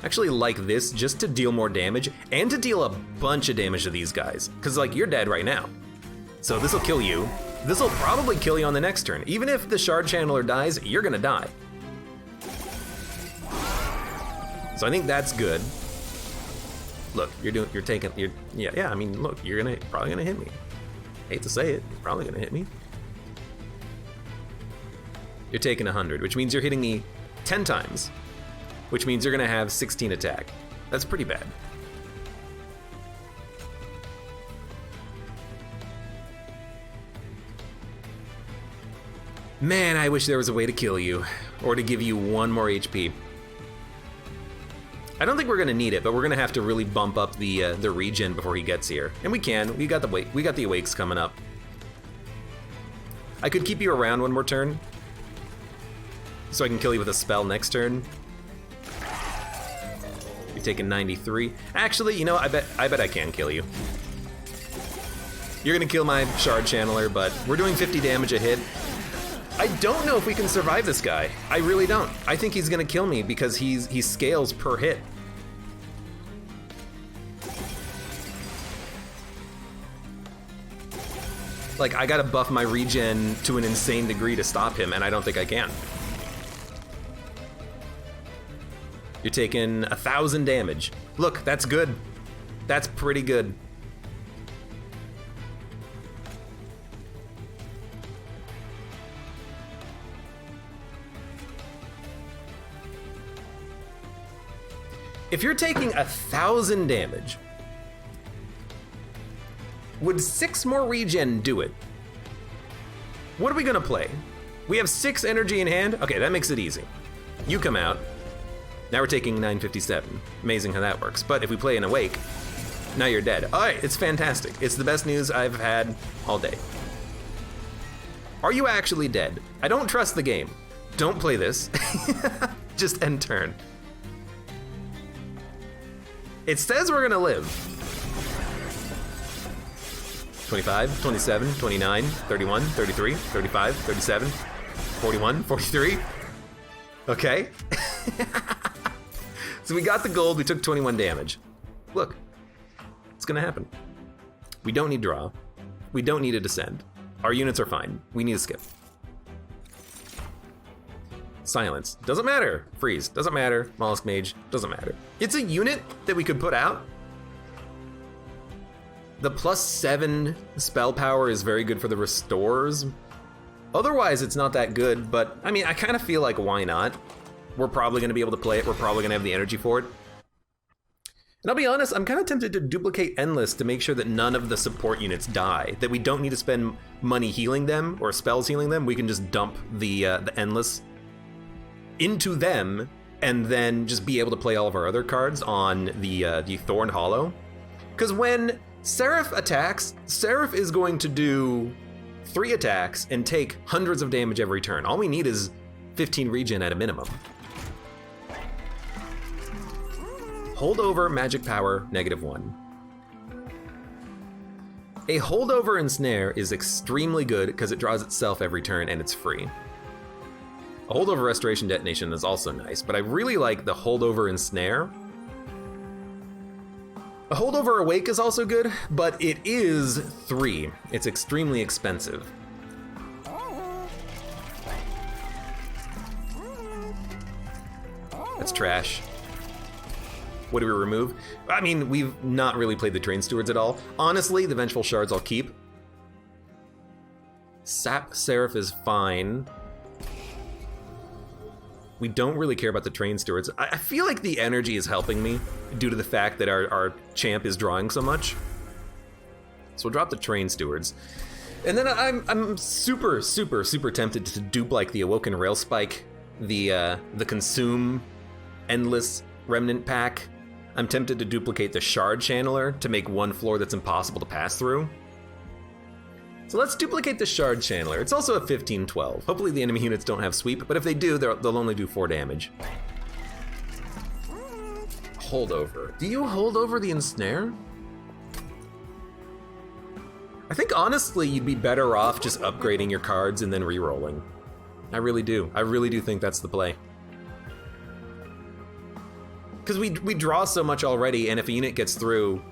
Actually like this just to deal more damage and to deal a bunch of damage to these guys. Cause like you're dead right now. So this will kill you. This will probably kill you on the next turn. Even if the Shard Channeler dies, you're gonna die. So I think that's good. Look, yeah, I mean, look, you're probably gonna hit me. Hate to say it, you're probably gonna hit me. You're taking 100, which means you're hitting me 10 times. Which means you're gonna have 16 attack. That's pretty bad. Man, I wish there was a way to kill you, or to give you 1 more HP. I don't think we're gonna need it, but we're gonna have to really bump up the regen before he gets here. And we can, we got the awakes coming up. I could keep you around 1 more turn, so I can kill you with a spell next turn. You're taking 93. Actually, you know, I bet I can kill you. You're gonna kill my Shard Channeler, but we're doing 50 damage a hit. I don't know if we can survive this guy. I really don't. I think he's gonna kill me because he scales per hit. Like, I gotta buff my regen to an insane degree to stop him, and I don't think I can. You're taking 1,000 damage. Look, that's good. That's pretty good. If you're taking 1,000 damage, would 6 more regen do it? What are we gonna play? We have 6 energy in hand? Okay, that makes it easy. You come out. Now we're taking 957. Amazing how that works. But if we play an Awake, now you're dead. All right, it's fantastic. It's the best news I've had all day. Are you actually dead? I don't trust the game. Don't play this. Just end turn. It says we're gonna live. 25, 27, 29, 31, 33, 35, 37, 41, 43. Okay. So we got the gold, we took 21 damage. Look, it's gonna happen. We don't need draw. We don't need a descend. Our units are fine. We need a skip. Silence, doesn't matter. Freeze, doesn't matter. Mollusk Mage, doesn't matter. It's a unit that we could put out. The +7 spell power is very good for the restores. Otherwise, it's not that good, but I mean, I kind of feel like why not? We're probably gonna be able to play it. We're probably gonna have the energy for it. And I'll be honest, I'm kind of tempted to duplicate Endless to make sure that none of the support units die, that we don't need to spend money healing them or spells healing them. We can just dump the Endless into them and then just be able to play all of our other cards on the Thorned Hollow. Because when Seraph attacks, Seraph is going to do 3 attacks and take hundreds of damage every turn. All we need is 15 regen at a minimum. Holdover, magic power, -1. A holdover ensnare is extremely good because it draws itself every turn and it's free. A holdover restoration detonation is also nice, but I really like the holdover ensnare. A holdover awake is also good, but it is 3. It's extremely expensive. That's trash. What do we remove? I mean, we've not really played the Train Stewards at all. Honestly, the Vengeful Shards I'll keep. Sap Seraph is fine. We don't really care about the Train Stewards. I feel like the energy is helping me due to the fact that our champ is drawing so much. So we'll drop the Train Stewards. And then I'm super tempted to dupe like the Awoken Rail Spike the consume endless remnant pack, I'm tempted to duplicate the shard channeler to make one floor that's impossible to pass through. So let's duplicate the shard channeler. It's also a 15-12. Hopefully the enemy units don't have sweep, but if they do, they'll only do 4 damage. Holdover. Do you hold over the ensnare? I think honestly you'd be better off just upgrading your cards and then re-rolling. I really do. I really do think that's the play. Because we draw so much already, and if a unit gets through,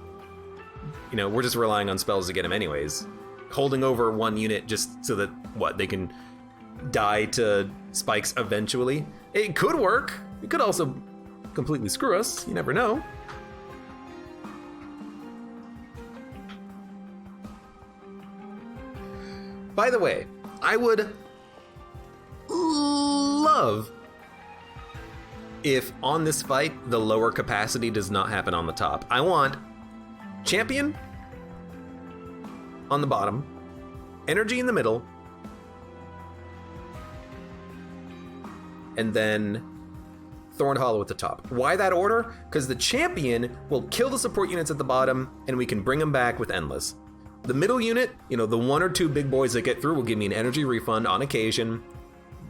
you know, we're just relying on spells to get him anyways. Holding over one unit just so that, what, they can die to spikes eventually. It could work. It could also completely screw us. You never know. By the way, I would love if on this fight, the lower capacity does not happen on the top. I want champion on the bottom, energy in the middle, and then Thorned Hollow at the top. Why that order? Because the champion will kill the support units at the bottom, and we can bring them back with Endless. The middle unit, you know, the 1 or 2 big boys that get through will give me an energy refund on occasion.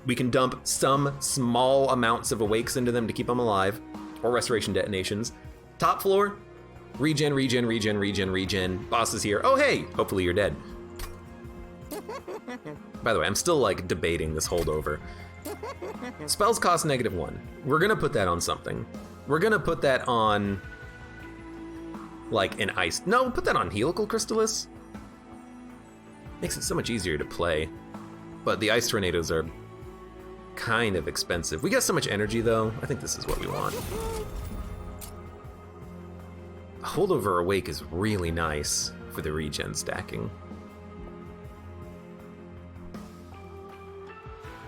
We can dump some small amounts of awakes into them to keep them alive, or restoration detonations. Top floor, regen, regen, regen, regen, regen. Boss is here. Oh, hey, hopefully you're dead. By the way, I'm still like debating this holdover. Spells cost -1. We're gonna put that on something. We're gonna put that on like an ice. No, put that on Helical Crystallis. Makes it so much easier to play. But the ice tornadoes are kind of expensive. We got so much energy though. I think this is what we want. Holdover Awake is really nice for the regen stacking.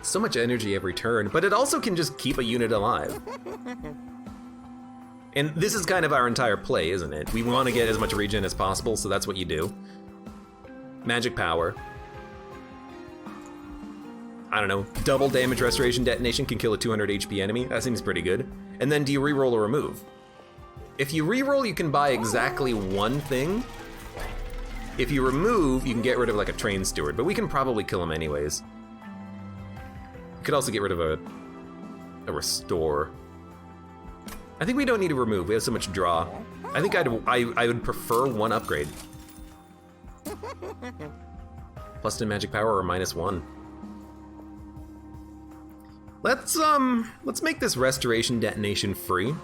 So much energy every turn, but it also can just keep a unit alive. And this is kind of our entire play, isn't it? We want to get as much regen as possible, so that's what you do. Magic power. I don't know, double damage restoration detonation can kill a 200 HP enemy. That seems pretty good. And then do you reroll or remove? If you reroll, you can buy exactly one thing. If you remove, you can get rid of like a train steward, but we can probably kill him anyways. You could also get rid of a restore. I think we don't need to remove. We have so much draw. I think I would prefer one upgrade. +10 magic power or -1. Let's make this restoration detonation free.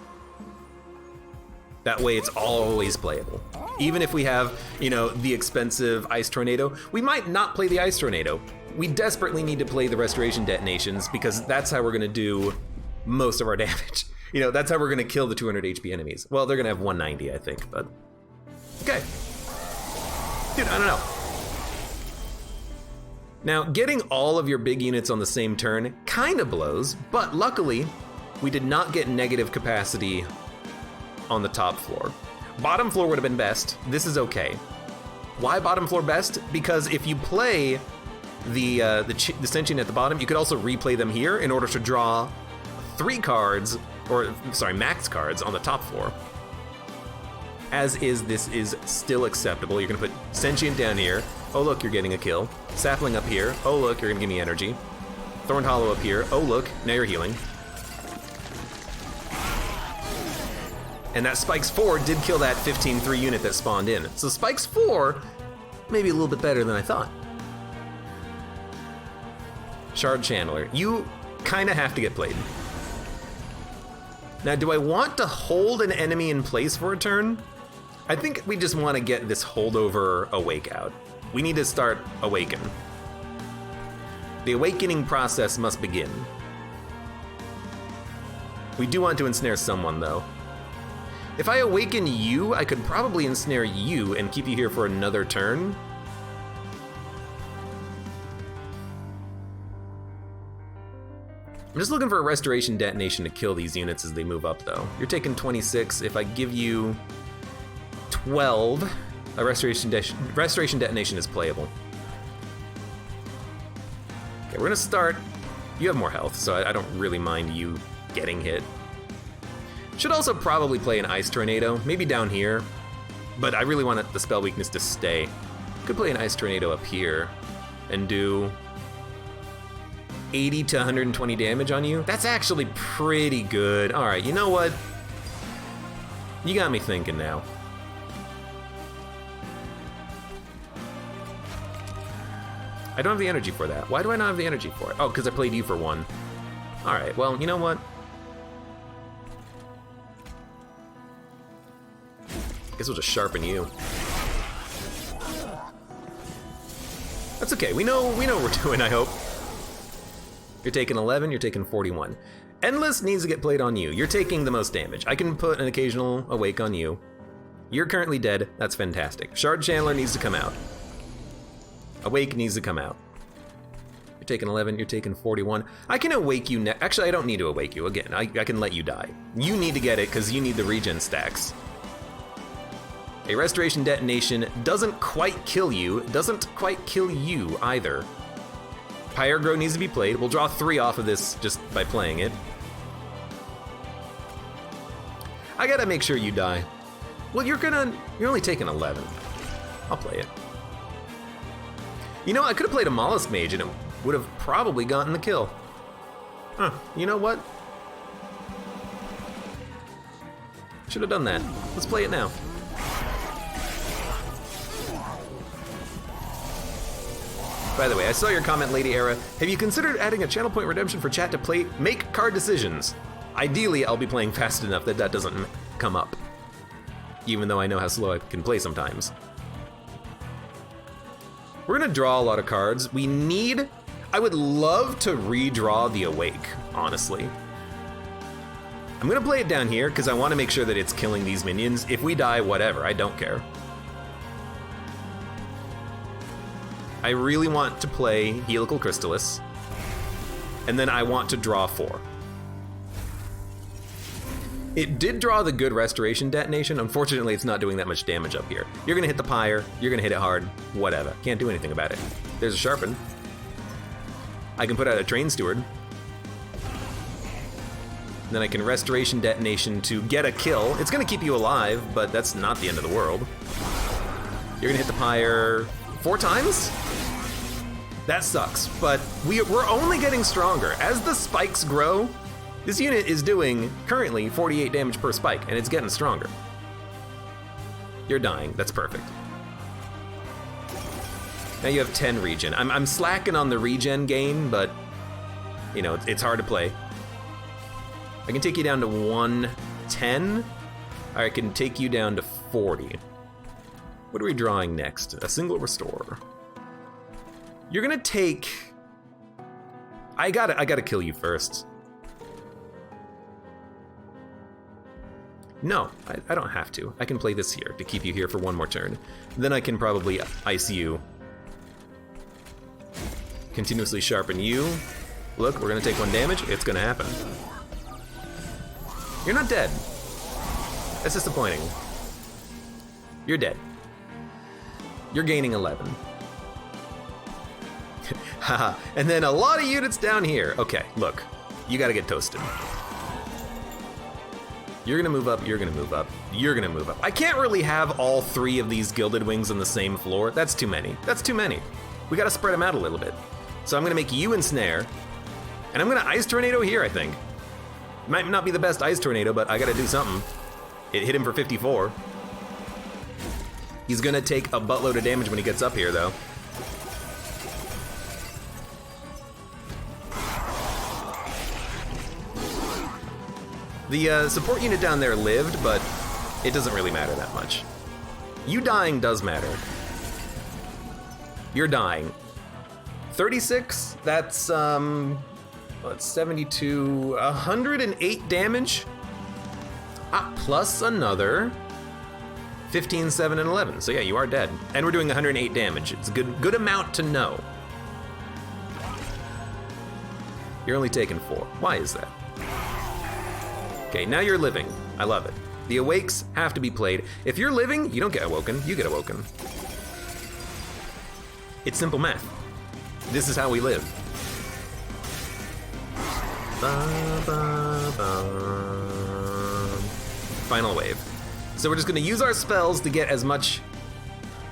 That way it's always playable. Even if we have, you know, the expensive ice tornado, we might not play the ice tornado. We desperately need to play the restoration detonations because that's how we're gonna do most of our damage. You know, that's how we're gonna kill the 200 HP enemies. Well, they're gonna have 190, I think, but okay. Dude, I don't know. Now, getting all of your big units on the same turn kind of blows, but luckily, we did not get negative capacity on the top floor. Bottom floor would have been best. This is okay. Why bottom floor best? Because if you play the Sentient at the bottom, you could also replay them here in order to draw 3 cards, or sorry, max cards on the top floor. As is, this is still acceptable. You're gonna put Sentient down here. Oh look, you're getting a kill. Sapling up here. Oh look, you're gonna give me energy. Thorned Hollow up here. Oh look, now you're healing. And that Spikes 4 did kill that 15-3 unit that spawned in. So Spikes 4, maybe a little bit better than I thought. Shard Channeler, you kinda have to get played. Now, do I want to hold an enemy in place for a turn? I think we just want to get this holdover awake out. We need to start awaken. The awakening process must begin. We do want to ensnare someone, though. If I awaken you, I could probably ensnare you and keep you here for another turn. I'm just looking for a restoration detonation to kill these units as they move up, though. You're taking 26. If I give you 12, a restoration detonation is playable. Okay, we're gonna start You have more health, so I don't really mind you getting hit. Should also probably play an Ice Tornado, maybe down here, but I really want the spell weakness to stay. Could play an Ice Tornado up here and do 80 to 120 damage on you. That's actually pretty good. All right, you know what? You got me thinking now. I don't have the energy for that. Why do I not have the energy for it? Oh, because I played you for 1. All right, well, you know what? Guess we'll just sharpen you. That's okay, we know what we're doing, I hope. You're taking 11, you're taking 41. Endless needs to get played on you. You're taking the most damage. I can put an occasional awake on you. You're currently dead, that's fantastic. Shard Chandler needs to come out. Awake needs to come out. You're taking 11, you're taking 41. I can awake you next. Actually, I don't need to awake you again. I can let you die. You need to get it because you need the regen stacks. A restoration detonation doesn't quite kill you, doesn't quite kill you either. Pyrogrow needs to be played. We'll draw 3 off of this just by playing it. I gotta make sure you die. Well, you're only taking 11. I'll play it. You know, I could have played a Mollusk Mage and it would have probably gotten the kill. Huh, you know what? Should have done that. Let's play it now. By the way, I saw your comment, Lady Era. Have you considered adding a channel point redemption for chat to make card decisions? Ideally, I'll be playing fast enough that that doesn't come up. Even though I know how slow I can play sometimes. We're gonna draw a lot of cards. I would love to redraw the Awake, honestly. I'm gonna play it down here because I want to make sure that it's killing these minions. If we die, whatever, I don't care. I really want to play Helical Crystallis, and then I want to draw 4. It did draw the good Restoration Detonation. Unfortunately, it's not doing that much damage up here. You're gonna hit the Pyre, you're gonna hit it hard, whatever. Can't do anything about it. There's a Sharpen. I can put out a Train Steward. Then I can Restoration Detonation to get a kill. It's gonna keep you alive, but that's not the end of the world. You're gonna hit the Pyre 4 times? That sucks, but we're only getting stronger. As the spikes grow, this unit is doing currently 48 damage per spike, and it's getting stronger. You're dying, that's perfect. Now you have 10 regen. I'm slacking on the regen gain, but you know, it's hard to play. I can take you down to 110, or I can take you down to 40. What are we drawing next? A single restore. You're gonna take... I gotta kill you first. No, I don't have to. I can play this here to keep you here for 1 more turn. Then I can probably ice you. Continuously sharpen you. Look, we're gonna take 1 damage. It's gonna happen. You're not dead. That's disappointing. You're dead. You're gaining 11. Haha, and then a lot of units down here. Okay, look, you gotta get toasted. You're gonna move up, you're gonna move up, you're gonna move up. I can't really have all 3 of these Gilded Wings on the same floor. That's too many. That's too many. We gotta spread them out a little bit. So I'm gonna make you ensnare, and I'm gonna Ice Tornado here, I think. Might not be the best Ice Tornado, but I gotta do something. It hit him for 54. He's gonna take a buttload of damage when he gets up here, though. The support unit down there lived, but it doesn't really matter that much. You dying does matter. You're dying. 36, that's 72, 108 damage. Plus another 15, 7, and 11. So yeah, you are dead. And we're doing 108 damage. It's a good amount to know. You're only taking 4. Why is that? Okay, now you're living. I love it. The Awakes have to be played. If you're living, you don't get awoken, you get awoken. It's simple math. This is how we live. Ba, ba, ba. Final wave. So we're just gonna use our spells to get as much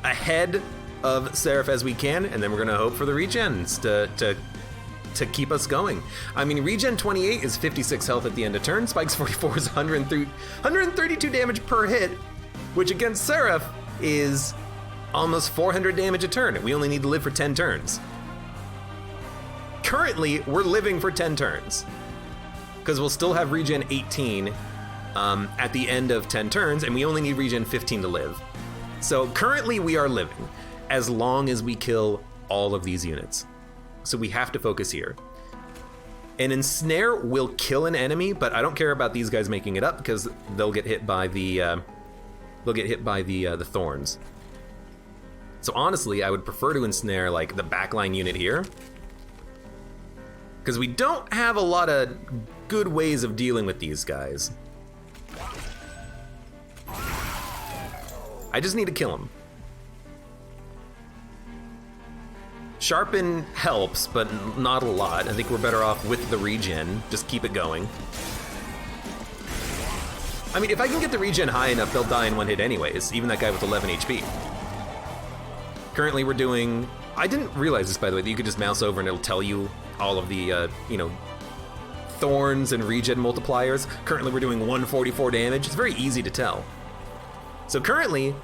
ahead of Seraph as we can, and then we're gonna hope for the regens to keep us going. I mean, regen 28 is 56 health at the end of turn. Spikes 44 is 132 damage per hit, which against Seraph is almost 400 damage a turn. We only need to live for 10 turns. Currently, we're living for 10 turns, because we'll still have regen 18 at the end of 10 turns, and we only need regen 15 to live. So currently we are living, as long as we kill all of these units. So we have to focus here. An ensnare will kill an enemy, but I don't care about these guys making it up, because they'll get hit by the the thorns. So honestly, I would prefer to ensnare like the backline unit here, because we don't have a lot of good ways of dealing with these guys. I just need to kill him. Sharpen helps, but not a lot. I think we're better off with the regen. Just keep it going. I mean, if I can get the regen high enough, they'll die in one hit anyways, even that guy with 11 HP. Currently we're doing... I didn't realize this, by the way, that you could just mouse over and it'll tell you all of the, thorns and regen multipliers. Currently we're doing 144 damage. It's very easy to tell. So currently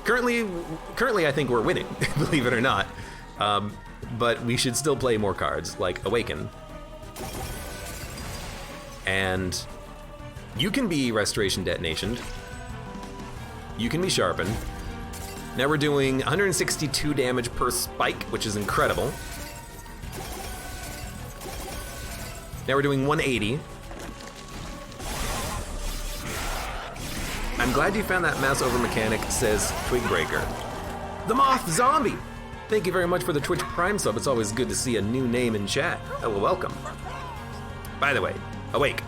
I think we're winning, believe it or not. But we should still play more cards, like Awaken. And you can be Restoration Detonationed. You can be Sharpened. Now we're doing 162 damage per spike, which is incredible. Now we're doing 180. I'm glad you found that mouse over mechanic, says Twigbreaker. The Moth Zombie! Thank you very much for the Twitch Prime sub. It's always good to see a new name in chat. Oh, well, welcome. By the way, awake.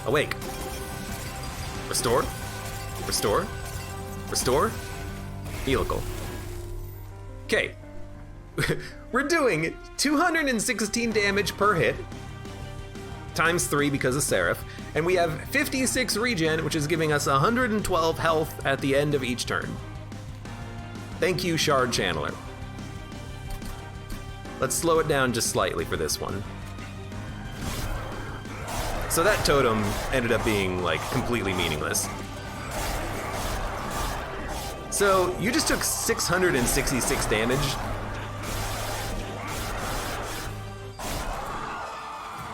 Awake. Restore. Restore. Restore. Helical. Okay. We're doing 216 damage per hit, times 3 because of Seraph, and we have 56 regen, which is giving us 112 health at the end of each turn. Thank you, Shard Channeler. Let's slow it down just slightly for this one. So that totem ended up being, like, completely meaningless. So you just took 666 damage.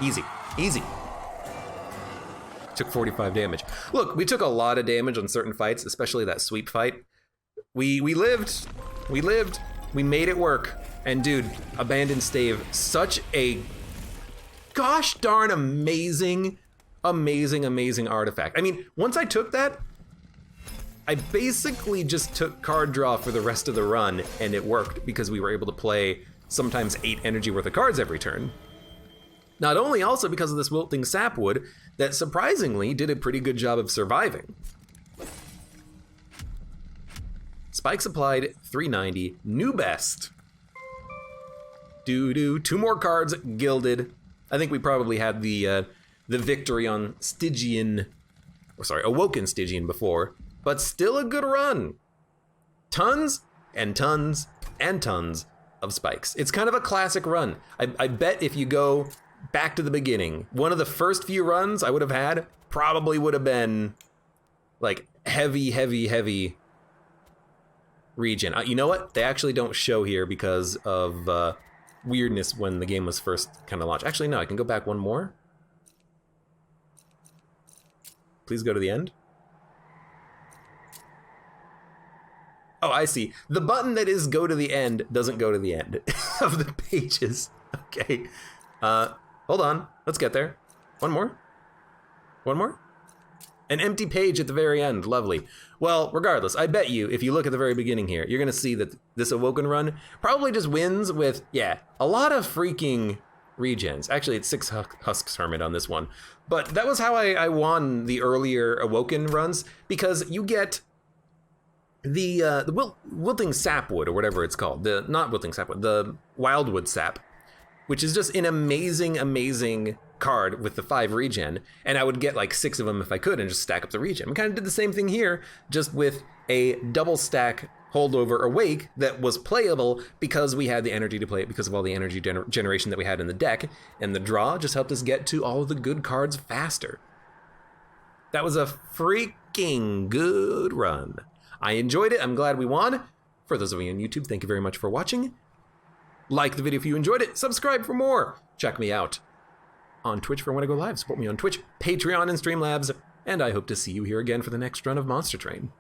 Easy, easy. Took 45 damage. Look, we took a lot of damage on certain fights, especially that sweep fight. We lived, we made it work. And dude, Abandoned Stave, such a gosh darn amazing artifact. I mean, once I took that, I basically just took card draw for the rest of the run, and it worked because we were able to play sometimes 8 energy worth of cards every turn. Not only also because of this Wilting Sapwood that surprisingly did a pretty good job of surviving. Spikes applied, 390, new best. Doo-doo, 2 more cards gilded. I think we probably had the victory on Stygian, or sorry, Awoken Stygian before, but still a good run. Tons and tons and tons of spikes. It's kind of a classic run. I bet if you go back to the beginning, one of the first few runs I would have had probably would have been like heavy regen. You know what? They actually don't show here because of weirdness when the game was first kind of launched. Actually, no, I can go back one more. Please go to the end. Oh, I see. The button that is go to the end doesn't go to the end of the pages. Okay. Hold on. Let's get there. One more. One more. An empty page at the very end. Lovely. Well, regardless, I bet you, if you look at the very beginning here, you're going to see that this Awoken run probably just wins with, yeah, a lot of freaking regens. Actually, it's 6 Husks Hermit on this one. But that was how I won the earlier Awoken runs, because you get the Wilting Sapwood, or whatever it's called. Not Wilting Sapwood, the Wildwood Sap. which is just an amazing, amazing card with the 5 regen, and I would get like 6 of them if I could and just stack up the regen. We kind of did the same thing here, just with a double stack holdover awake that was playable because we had the energy to play it because of all the energy generation that we had in the deck, and the draw just helped us get to all of the good cards faster. That was a freaking good run. I enjoyed it. I'm glad we won. For those of you on YouTube, thank you very much for watching. Like the video if you enjoyed it. Subscribe for more. Check me out on Twitch for when I go live. Support me on Twitch, Patreon, and Streamlabs. And I hope to see you here again for the next run of Monster Train.